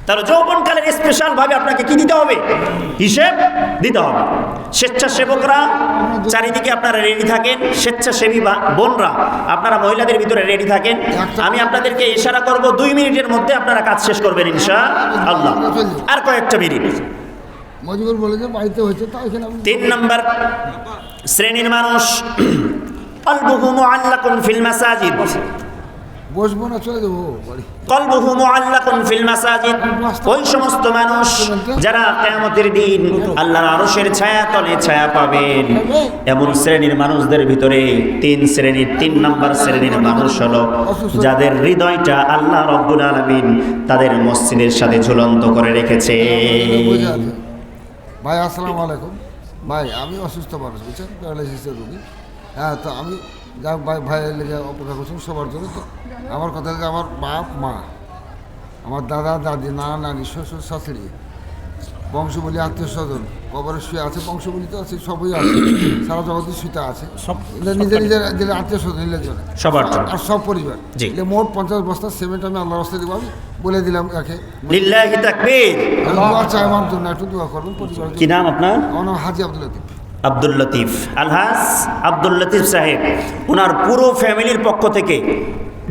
তাহলে যৌবনকালের স্পেশাল ভাবে আপনাকে কি দিতে হবে? হিসেব দিতে হবে। স্বেচ্ছাসেবকরা চারিদিকে আপনারা রেডি থাকেন, স্বেচ্ছাসেবী বোনরা আপনারা মহিলাদের ভিতরে রেডি থাকেন। আমি আপনাদেরকে ইশারা করব, 2 মিনিটের মধ্যে আপনারা কাজ শেষ করবেন ইনশাআল্লাহ। আর কয়েকটা মিনিট। 3 নম্বর শ্রেণীর মানুষ, কলবুহু মুআল্লাকুন ফিল মাসাজিদ, বসবো না, চলে যাবো বাড়ি। কলবুহু মুআল্লাকুন ফিল মাসাজিদ, ওই সমস্ত মানুষ যারা কিয়ামতের দিন আল্লাহর আরশের ছায়া তলে ছায়া পাবেন, এমন শ্রেণীর মানুষদের ভিতরে তিন নাম্বার শ্রেণীর মানুষ হলো যাদের হৃদয়টা আল্লাহ রাব্বুল আলামিন তাদের মসজিদের সাথে ঝুলন্ত করে রেখেছে। ভাই আসসালামু আলাইকুম। ভাই আমি অসুস্থ মানুষ, বুঝছেন, প্যারালাইসিসের রোগী। হ্যাঁ, তো আমি যা ভাইয়ের লেগে অপেক্ষা করছি সবার জন্য। তো আমার কথা হচ্ছে, আমার বাপ মা, আমার দাদা দাদি, নানা নানি, শ্বশুর শাশুড়ি, বংশবলী আত্মীয় স্বজন কবরে শুয়ে আছে, বংশবলী তো আছে, সবই আছে, সারা জগতের শুতে আছে, নিজের নিজের আত্মীয় স্বজন সবার আর সব পরিবার। মোট 50 বস্তা সিমেন্ট আমি আল্লাহ রাস্তায় দিব, আমি বলে দিলাম একে। লিল্লাহি তাকবীর। দোয়া চাই আমার জন্য, একটু দোয়া করবেন পরিবার। কি নাম আপনার? আমার নাম হাজি আব্দুল লতিফ। আব্দুল লতিফ, আলহাজ আব্দুল লতিফ সাহেব, ওনার পুরো ফ্যামিলির পক্ষ থেকে,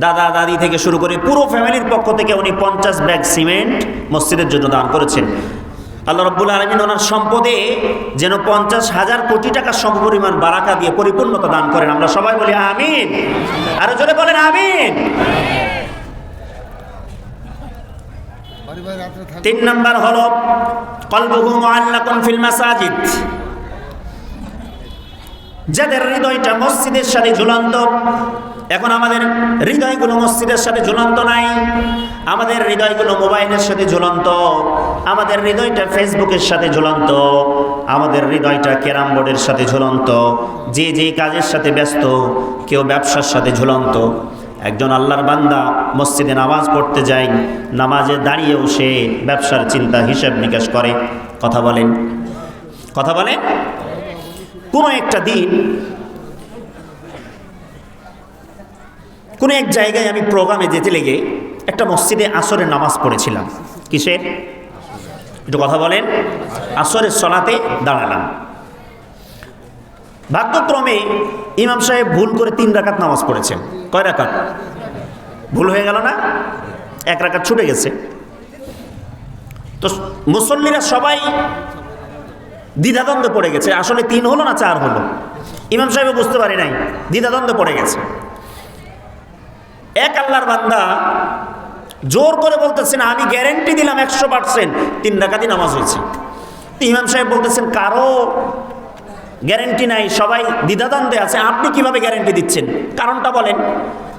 দাদা দাদি থেকে শুরু করে পুরো ফ্যামিলির পক্ষ থেকে উনি 50 ব্যাগ সিমেন্ট মসজিদের জন্য দান করেছেন। আল্লাহ রাব্বুল আলামিন ওনার সম্পদে যেন 50,000 কোটি টাকার সমপরিমাণ বারাকা দিয়ে পরিপূর্ণতা দান করেন। আমরা সবাই বলি আমিন। আরো জোরে বলেন আমিন। 3 নাম্বার হলো কলবুহু মুআল্লাকুন ফিল মাসাজিদ, যাদের হৃদয়টা মসজিদের সাথে ঝুলন্ত। এখন আমাদের হৃদয়গুলো মসজিদের সাথে ঝুলন্ত নাই, আমাদের হৃদয়গুলো মোবাইলের সাথে ঝুলন্ত, আমাদের হৃদয়টা ফেসবুকের সাথে ঝুলন্ত, আমাদের হৃদয়টা ক্যারাম বোর্ডের সাথে ঝুলন্ত, যে যে কাজের সাথে ব্যস্ত, কেউ ব্যবসার সাথে ঝুলন্ত। একজন আল্লাহর বান্দা মসজিদে নামাজ পড়তে যায়, নামাজে দাঁড়িয়েও সে ব্যবসার চিন্তা হিসাব নিকাশ করে। কথা বলেন, কথা বলেন। কোনো একটা দিন কোনো এক জায়গায় আমি প্রোগ্রামে যেতে লেগে একটা মসজিদে আসরের নামাজ পড়েছিলাম। কিসের? একটু কথা বলেন। আসরের সলাতে দাঁড়ালাম। ভাগ্যক্রমে ইমাম সাহেব ভুল করে 3 রাকাত নামাজ পড়েছেন। কয় রাকাত? ভুল হয়ে গেল না? 1 রাকাত ছুটে গেছে। তো মুসল্লিরা সবাই দ্বিধাদ্বন্দ্বে পড়ে গেছে, আসলে 3 হলো না 4 হলো। ইমাম সাহেব বুঝতে পারে নাই, দ্বিধাদ্বন্দ্বে পড়ে গেছে। এক আল্লাহর বান্দা জোর করে বলতেছেন, আমি গ্যারেন্টি দিলাম 100% 3 রাকাতই নামাজ হয়েছে। ইমাম সাহেব বলতেছেন, কারো গ্যারেন্টি নাই, সবাই দ্বিধাদ্বন্দ্বে আছে, আপনি কিভাবে গ্যারেন্টি দিচ্ছেন? কারণটা বলেন।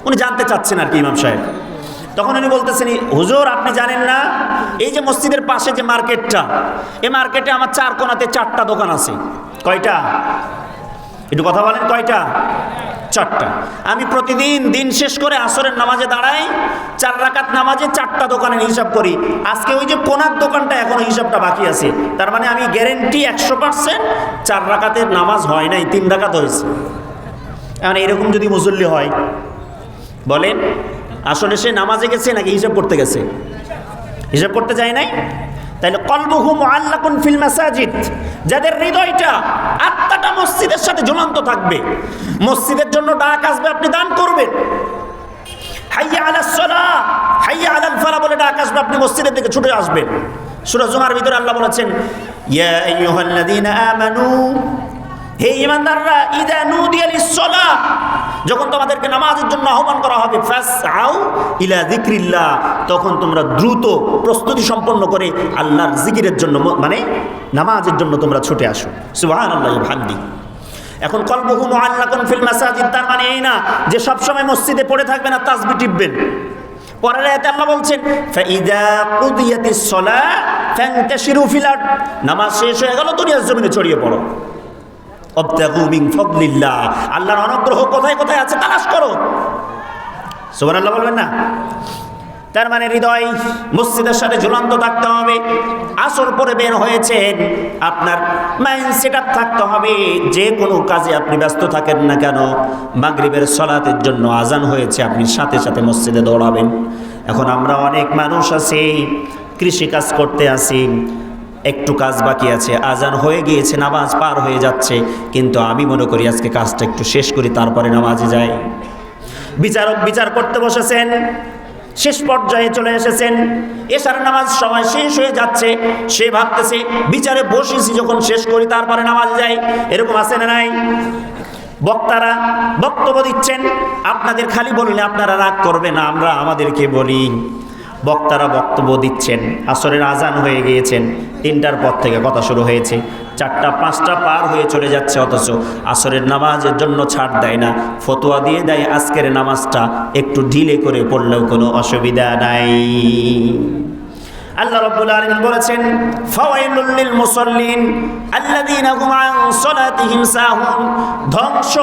উনি জানতে চাচ্ছেন আর কি ইমাম সাহেব। তখন উনি বলতেছেন, হুজুর আপনি জানেন না, এই যে মসজিদের পাশে যে মার্কেটটা, এই মার্কেটে আমার 4 কোণাতে 4টা দোকান আছে। কয়টা? একটু কথা বলেন। কয়টা? 4টা। আমি প্রতিদিন দিন শেষ করে আসরের নামাজে দাঁড়াই, 4 রাকাত নামাজে 4টা দোকানের হিসাব করি। আজকে ওই যে কোণার দোকানটা এখনো হিসাবটা বাকি আছে, তার মানে আমি গ্যারেন্টি 100% 4 রাকাতের নামাজ হয় নাই, 3 রাকাত হয়েছে। এখন এরকম যদি মুসল্লি হয়, বলেন আসলে সে নামাজে গেছে নাকি হিসাব করতে গেছে? হিসাব করতে যায় নাই। তাইলে কলবুহু মুআল্লাকুন ফিল মাসাজিদ, যাদের হৃদয়টা আত্মাটা মসজিদের সাথে ঝুলন্ত থাকবে, মসজিদের জন্য ডাক আসবে, আপনি দান করবেন। হাইয়া আলাস সালাহ, হাইয়া আলাল ফালাহ বলে ডাক আসবে, আপনি মসজিদের দিকে ছুটে আসবেন। সূরা জুমার ভিতরে আল্লাহ বলেছেন, ইয়া আইয়ুহাল্লাযীনা আমানু, হে ঈমানদাররা, ইযা নুদিয়া লিস-সালাহ, যখন তোমাদেরকে নামাজের জন্য আহ্বান করা হবে, ফাসআউ ইলা যিকরিল্লাহ, তখন তোমরা দ্রুত প্রস্তুতি সম্পন্ন করে আল্লাহর জিকিরের জন্য, মানে নামাজের জন্য তোমরা ছুটে আসো। সুবহানাল্লাহি ওয়া বিহামদিহি। এখন কলবুহু মুআল্লাকুন ফিল মাসাজিদ, তার মানে এই না যে সবসময় মসজিদে পড়ে থাকবেন আর তাসবিহ টিপবেন। পরের আয়াতে আল্লাহ বলছেন, ফাইযা কুদিয়াতিস সালাহ ফান্তাশিরু ফিল আরদ, নামাজ শেষ হয়ে গেল, দুনিয়ার জমিনে ছড়িয়ে পড়ো। অবতাগু মিন ফাদলিল্লাহ, আল্লাহর অনুগ্রহ কোথায় কোথায় আছে তালাশ করো। সুবহানাল্লাহ বলবেন না? তার মানে হৃদয় মসজিদের সাথে ঝুলন্ত থাকতে হবে। আসর পরে বের হয়েছেন, আপনার মাইন্ড সেটআপ থাকতে হবে, যে কোনো কাজে আপনি ব্যস্ত থাকেন না কেন, মাগরিবের সালাতের জন্য আজান হয়েছে, আপনি সাথে সাথে মসজিদে দৌড়াবেন। এখন আমরা অনেক মানুষ আছি, কৃষি কাজ করতে আসি, একটু কাজ বাকি আছে, আজান হয়ে গিয়েছে, নামাজ পার হয়ে যাচ্ছে, কিন্তু আমি মনে করি আজকে কাজটা একটু শেষ করি তারপরে নামাজে যাই। বিচারক বিচার করতে বসেছেন, শেষ পর্যায়ে চলে এসেছেন, এশার নামাজ সময় শেষ হয়ে যাচ্ছে, সে ভাবতেছে বিচারে বসেছি, যখন শেষ করি তারপরে নামাজে যাই। এরকম আছে না নাই? বক্তারা বক্তব্য দিচ্ছেন, আপনাদের খালি বললে আপনারা রাগ করবে না, আমরা আমাদেরকে বলি। বক্তারা বক্তব্য দিচ্ছেন, আসরের আজান হয়ে গিয়েছেন, 3টার পর থেকে কথা শুরু হয়েছে, 4টা 5টা পার হয়ে চলে যাচ্ছে, অথচ আসরের নামাজের জন্য ছাড় দেয় না, ফতোয়া দিয়ে দেয় আজকের নামাজটা একটু ঢিলে করে পড়লেও কোনো অসুবিধা নাই। আল্লাহ রাব্বুল আলামিন বলেছেন, ফাওয়াইলুল লিল মুসাল্লিন আল্লাযীনা হুম আন সালাতিহিম সাহুন, ধ্বংস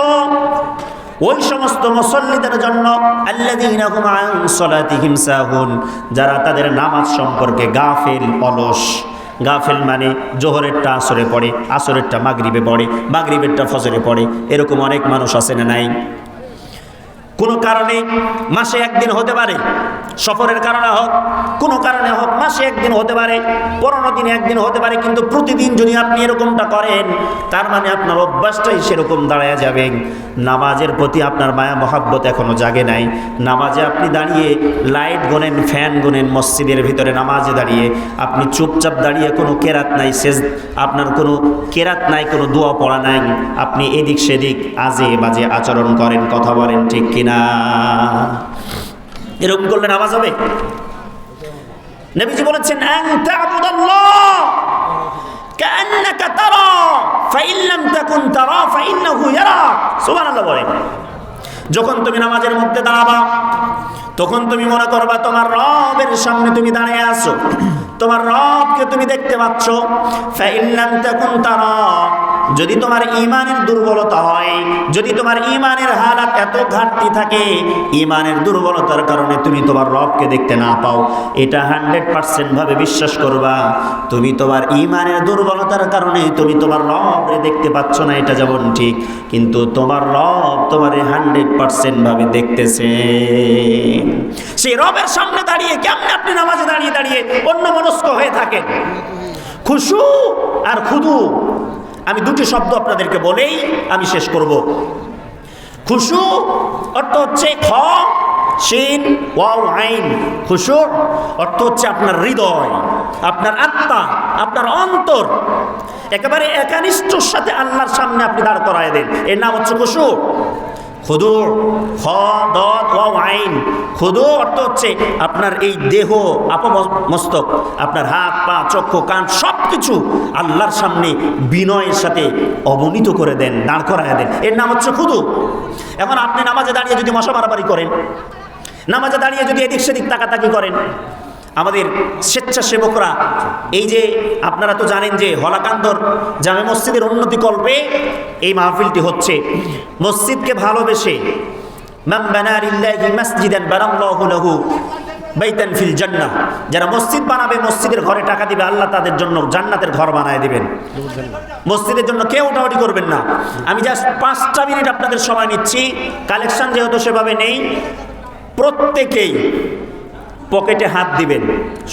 ওই সমস্ত মুসল্লিদের জন্য, আল্লাযীনা হুম আন সালাতিহিম সাহুন, যারা তাদের নামাজ সম্পর্কে গাফিল, অলস। গাফিল মানে জোহরেরটা আসরে পড়ে, আসরেরটা মাগরিবে পড়ে, মাগরিবেরটা ফজরে পড়ে, এরকম অনেক মানুষ আছে না নাই? কোনো কারণে মাসে একদিন হতে পারে, সফরের কারণে হোক, কোনো কারণে হোক, মাসে একদিন হতে পারে, 15 দিনে একদিন হতে পারে, কিন্তু প্রতিদিন যদি আপনি এরকমটা করেন, তার মানে আপনার অভ্যাসটাই সেরকম দাঁড়ায় যাবে। নামাজের প্রতি আপনার মায়া মহাব্বত এখনো জাগে নাই। নামাজে আপনি দাঁড়িয়ে লাইট গোনেন, ফ্যান গোনেন, মসজিদের ভিতরে নামাজে দাঁড়িয়ে আপনি চুপচাপ দাঁড়িয়ে, কোনো কেরাত নাই, আপনার কোনো কেরাত নাই, কোনো দোয়া পড়া নাই, আপনি এদিক সেদিক আজে বাজে আচরণ করেন, কথা বলেন, ঠিক কিনা? এরকম করলে নামাজ হবে? নবীজি বলেছেন, আন তা'বুদাল্লাহ কাআন্নাকা তারা ফাইন লাম তাকুন তারা ফাইন্নাহু ইয়ারাক। সুবহানাল্লাহ বলেন। যখন তুমি নামাজের মধ্যে দাঁড়াবা, তখন তুমি মনে করবা তোমার রবের সামনে তুমি দাঁড়িয়ে আছো, তোমার রবকে তুমি দেখতে পাচ্ছ। ফাইন লাম তাকুন তারা, যদি তোমার ঈমানের দুর্বলতা হয়, যদি তোমার ঈমানের হালাত এত ঘাটতি থাকে, ঈমানের দুর্বলতার কারণে তুমি তোমার রবকে দেখতে না পাও, এটা 100% ভাবে বিশ্বাস করবা, তুমি তোমার ঈমানের দুর্বলতার কারণে তুমি তোমার রবকে দেখতে পাচ্ছ না, এটা যেমন ঠিক, কিন্তু তোমার রব তোমারে 100% ভাবে দেখতেছে। সেই রবের সামনে দাঁড়িয়ে কেমনে আপনি নামাজে দাঁড়িয়ে দাঁড়িয়ে অন্যমনস্ক হয়ে থাকেন? খুশু আর খুদু, আমি দুটি শব্দ আপনাদেরকে বলেই আমি শেষ করব। খুশু অর্থ হচ্ছে খ শিন ওয়াও আইন। খুশু অর্থ হচ্ছে আপনার হৃদয়, আপনার আত্মা, আপনার অন্তর একেবারে একানিষ্ঠর সাথে আল্লাহর সামনে আপনি দাঁড় করায় দেন, এর নাম হচ্ছে খুশু। খুদু খ দত ওয়াও আইন। খুদু অর্থ হচ্ছে আপনার এই দেহ, আপামস্তক, আপনার হাত পা চক্ষু কান সব কিছু আল্লাহর সামনে বিনয়ের সাথে অবনীত করে দেন, দাঁড় করায় দেন, এর নাম হচ্ছে খুদু। এখন আপনি নামাজে দাঁড়িয়ে যদি মশা মারামারি করেন, নামাজে দাঁড়িয়ে যদি এদিক সেদিক তাকাতাকি করেন, আমাদের স্বেচ্ছাসেবকরা, এই যে আপনারা তো জানেন যে হলাকান্দর জামে মসজিদের উন্নতিকল্পে এই মাহফিলটি হচ্ছে। মসজিদকে ভালোবেসে, মান বানা লিল্লাহি মাসজিদান বানাল্লাহু লাহু বাইতান ফিল জান্নাহ, যারা মসজিদ বানাবে, মসজিদের ঘরে টাকা দিবে, আল্লাহ তাদের জন্য জান্নাতের ঘর বানায় দিবেন। মসজিদের জন্য কেউ ওঠাওটি করবেন না। আমি জাস্ট 5টা মিনিট আপনাদের সময় নিচ্ছি, কালেকশন যেহেতু সেভাবে নেই, প্রত্যেকেই পকেটে হাত দিবেন,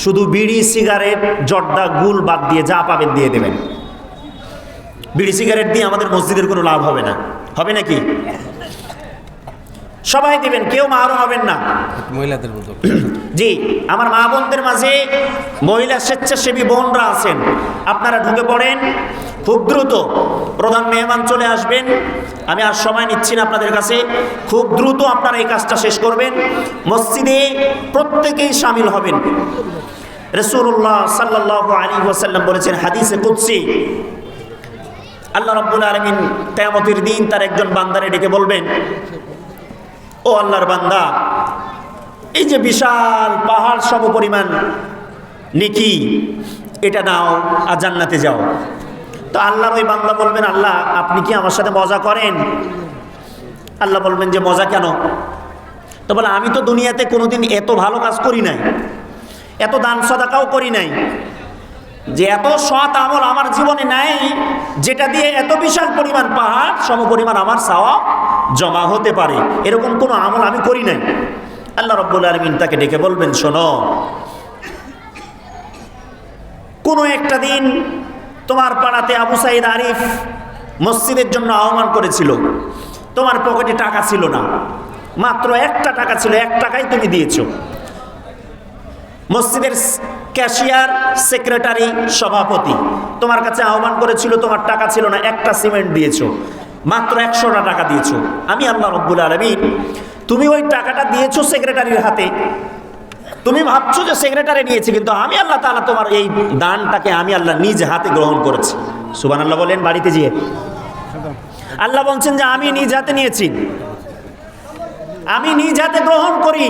শুধু বিড়ি সিগারেট জর্দা গুল বাদ দিয়ে যা পাবেন দিয়ে দেবেন। বিড়ি সিগারেট দিয়ে আমাদের মসজিদের কোনো লাভ হবে না, হবে নাকি? সবাই দিবেন, কেউ মারুম হবেন না। মহিলাদের মতো জি, আমার মা বোনদের মাঝে মহিলা স্বেচ্ছাসেবী বোনরা আছেন, আপনারা ঢুকে পড়েন খুব দ্রুত। প্রধান মেহমান চলে আসবেন, আমি আর সময় নিচ্ছি না আপনাদের কাছে, খুব দ্রুত আপনারা এই কাজটা শেষ করবেন। মসজিদে প্রত্যেকেই শামিল হবেন। রাসূলুল্লাহ সাল্লাল্লাহু আলাইহি ওয়াসাল্লাম বলেছেন হাদিসে কুদসি, আল্লাহ রাব্বুল আলামিন কিয়ামতের দিন তার একজন বান্দারে ডেকে বলবেন, ও আল্লাহর বান্দা, এই যে বিশাল পাহাড় সমপরিমাণ নেকি, এটা নাও আর জান্নাতে যাও। তো আল্লাহর ওই বান্দা বলবেন, আল্লাহ আপনি কি আমার সাথে মজা করেন? আল্লাহ বলবেন যে মজা কেন? তো বলে, আমি তো দুনিয়াতে কোনোদিন এত ভালো কাজ করি নাই, এত দান সাদাকাও করি নাই, যে এত সৎ আমল আমার জীবনে নাই, যেটা দিয়ে এত বিশাল পরিমাণ পাহাড় সমপরিমাণ আমার সওয়াব জমা হতে পারে, এরকম কোনো আমল আমি করি নাই। আল্লাহ রাব্বুল আলামিন তাকে ডেকে বলবেন, শোনো, কোনো একটা দিন তোমার পাড়াতে আবু সাইদ আরিফ মসজিদের জন্য আহ্বান করেছিল, তোমার পকেটে টাকা ছিল না, মাত্র 1টা টাকা ছিল, 1 টাকাই তুমি দিয়েছো। মসজিদের ক্যাশিয়ার, সেক্রেটারি, সভাপতি তোমার কাছে আহ্বান করেছিল, তোমার টাকা ছিল না, 1টা সিমেন্ট দিয়েছো। মাত্র 100টা টাকা দিয়েছো, আমি আল্লাহ রব্বুল আলামিন তুমি ওই টাকাটা দিয়েছো সেক্রেটারির হাতে, তুমি ভাবছো যে সেক্রেটারি নিয়েছে, কিন্তু আমি আল্লাহ তাআলা তোমার এই দানটাকে আমি আল্লাহ নিজ হাতে গ্রহণ করেছি। সুবহানাল্লাহ বলেন বাড়িতে গিয়ে। আল্লাহ বলছেন যে আমি নিজ হাতে নিয়েছি, আমি নিজ হাতে গ্রহণ করি,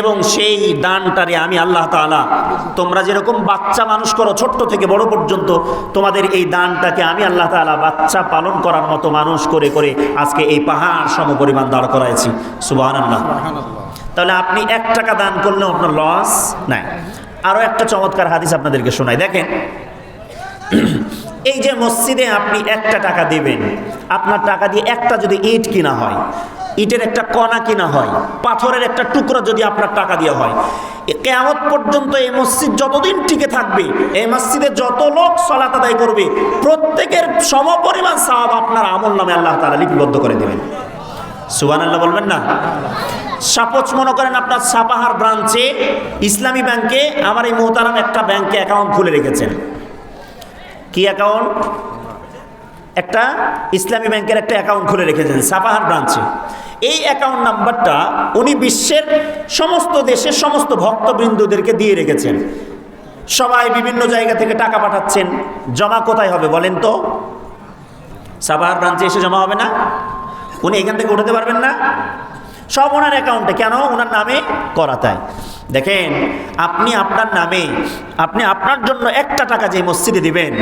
এবং সেই দানটারে আমি আল্লাহ তাআলা, তোমরা যেরকম বাচ্চা মানুষ করো ছোট্ট থেকে বড় পর্যন্ত, তোমাদের এই দানটাকে আমি আল্লাহ তাআলা বাচ্চা পালন করার মতো মানুষ করে করে আজকে এই পাহাড় সমপরিমাণ দাঁড় করাইছি। সুবহানাল্লাহ। তাহলে আপনি 1 টাকা দান করলেও আপনার লস নাই। আরও একটা চমৎকার হাদিস আপনাদেরকে শোনাই, দেখেন। এই যে মসজিদে আপনি 1টা টাকা দেবেন, আপনার টাকা দিয়ে একটা যদি ইট কিনা হয়, ইটের একটা কণা কিনা হয়, পাথরের একটা টুকরা যদি আপনার টাকা দিয়ে হয়, কিয়ামত পর্যন্ত এই মসজিদ যতদিন টিকে থাকবে, এই মসজিদে যত লোক সালাত আদায় করবে, প্রত্যেকের সমপরিমাণ সওয়াব আপনার আমলনামে আল্লাহ তাআলা লিপিবদ্ধ করে দেবেন। সুবহানাল্লাহ বলবেন না? সাপোজ মনে করেন আপনার সাপাহার ব্রাঞ্চে ইসলামী ব্যাংকে, আমার এই মোহতারাম একটা ব্যাংকে অ্যাকাউন্ট খুলে রেখেছেন। কি অ্যাকাউন্ট? একটা ইসলামী ব্যাংকের একটা অ্যাকাউন্ট খুলে রেখেছেন সাপাহার ব্রাঞ্চে। এই অ্যাকাউন্ট নাম্বারটা উনি বিশ্বের সমস্ত দেশের সমস্ত ভক্তবৃন্দদেরকে দিয়ে রেখেছেন। সবাই বিভিন্ন জায়গা থেকে টাকা পাঠাচ্ছেন। জমা কোথায় হবে বলেন তো? সাপাহার ব্রাঞ্চে এসে জমা হবে না? উনি এখান থেকে উঠাতে পারবেন না? সব ওনার অ্যাকাউন্টে, কেন? ওনার নামে করা। তাই দেখেন, আপনি আপনার নামে, আপনি আপনার জন্য 1টা টাকা যে মসজিদে দিবেন,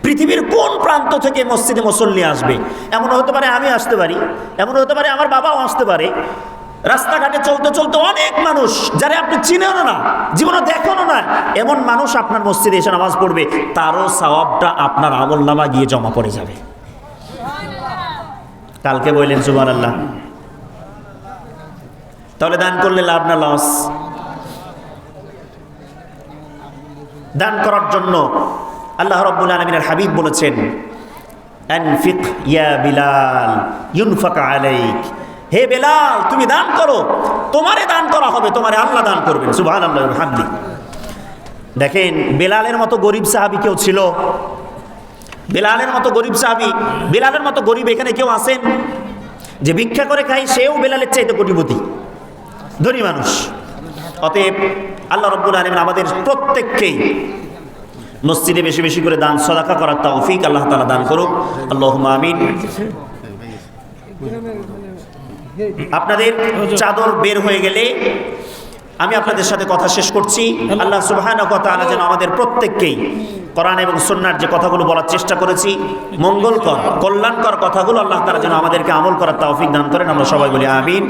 পৃথিবীর কোন প্রান্ত থেকে মসজিদে মুসল্লি আসবে। এমন হতে পারে আমি আসতে পারি, এমন হতে পারে আমার বাবাও আসতে পারে। রাস্তাঘাটে চলতে চলতে অনেক মানুষ, যারা আপনি চিনেনও না, জীবনে দেখেনও না, এমন মানুষ আপনার মসজিদে এসে নামাজ পড়বে, তারও সওয়াবটা আপনার আমলনামা গিয়ে জমা পড়ে যাবে। কালকে বললেন সুবহানাল্লাহ। তাহলে দান করলে লাভ না লস? দান করার জন্য আল্লাহ রাব্বুল আলামিনের হাবিব বলেছেন, আনফিক ইয়া বিলাল ইউনফাক আলাইক। হে বেলাল, তুমি দান করো, তোমারে দান করা হবে, তোমারে আল্লাহ দান করবেন। সুবহানাল্লাহ ওয়া বিহামদিহি। দেখেন, বেলালের মতো গরিব সাহাবী কেউ ছিল? বেলালের মতো গরিব সাহাবী, বেলালের মতো গরিব এখানে কেউ আছেন? যে ভিক্ষা করে খাই সেও বেলালের চাইতে কোটিপতি, ধনী মানুষ। অতএব আল্লাহ রাব্বুল আলামিন আমাদের প্রত্যেককেই মসজিদে বেশি বেশি করে দান সাদাকা করার তৌফিক আল্লাহ তাআলা দান করুক। আল্লাহুম্মা আমিন। আপনাদের চাদর বের হয়ে গেলে আমি আপনাদের সাথে কথা শেষ করছি। আল্লাহ সুবহানাহু ওয়া তাআলা যেন আমাদের প্রত্যেককেই কোরআন এবং সুন্নাহর যে কথাগুলো বলার চেষ্টা করেছি, মঙ্গলকর কল্যাণকর কথাগুলো আল্লাহ তাআলা যেন আমাদেরকে আমল করার তৌফিক দান করেন। আমরা সবাই বলি আমিন।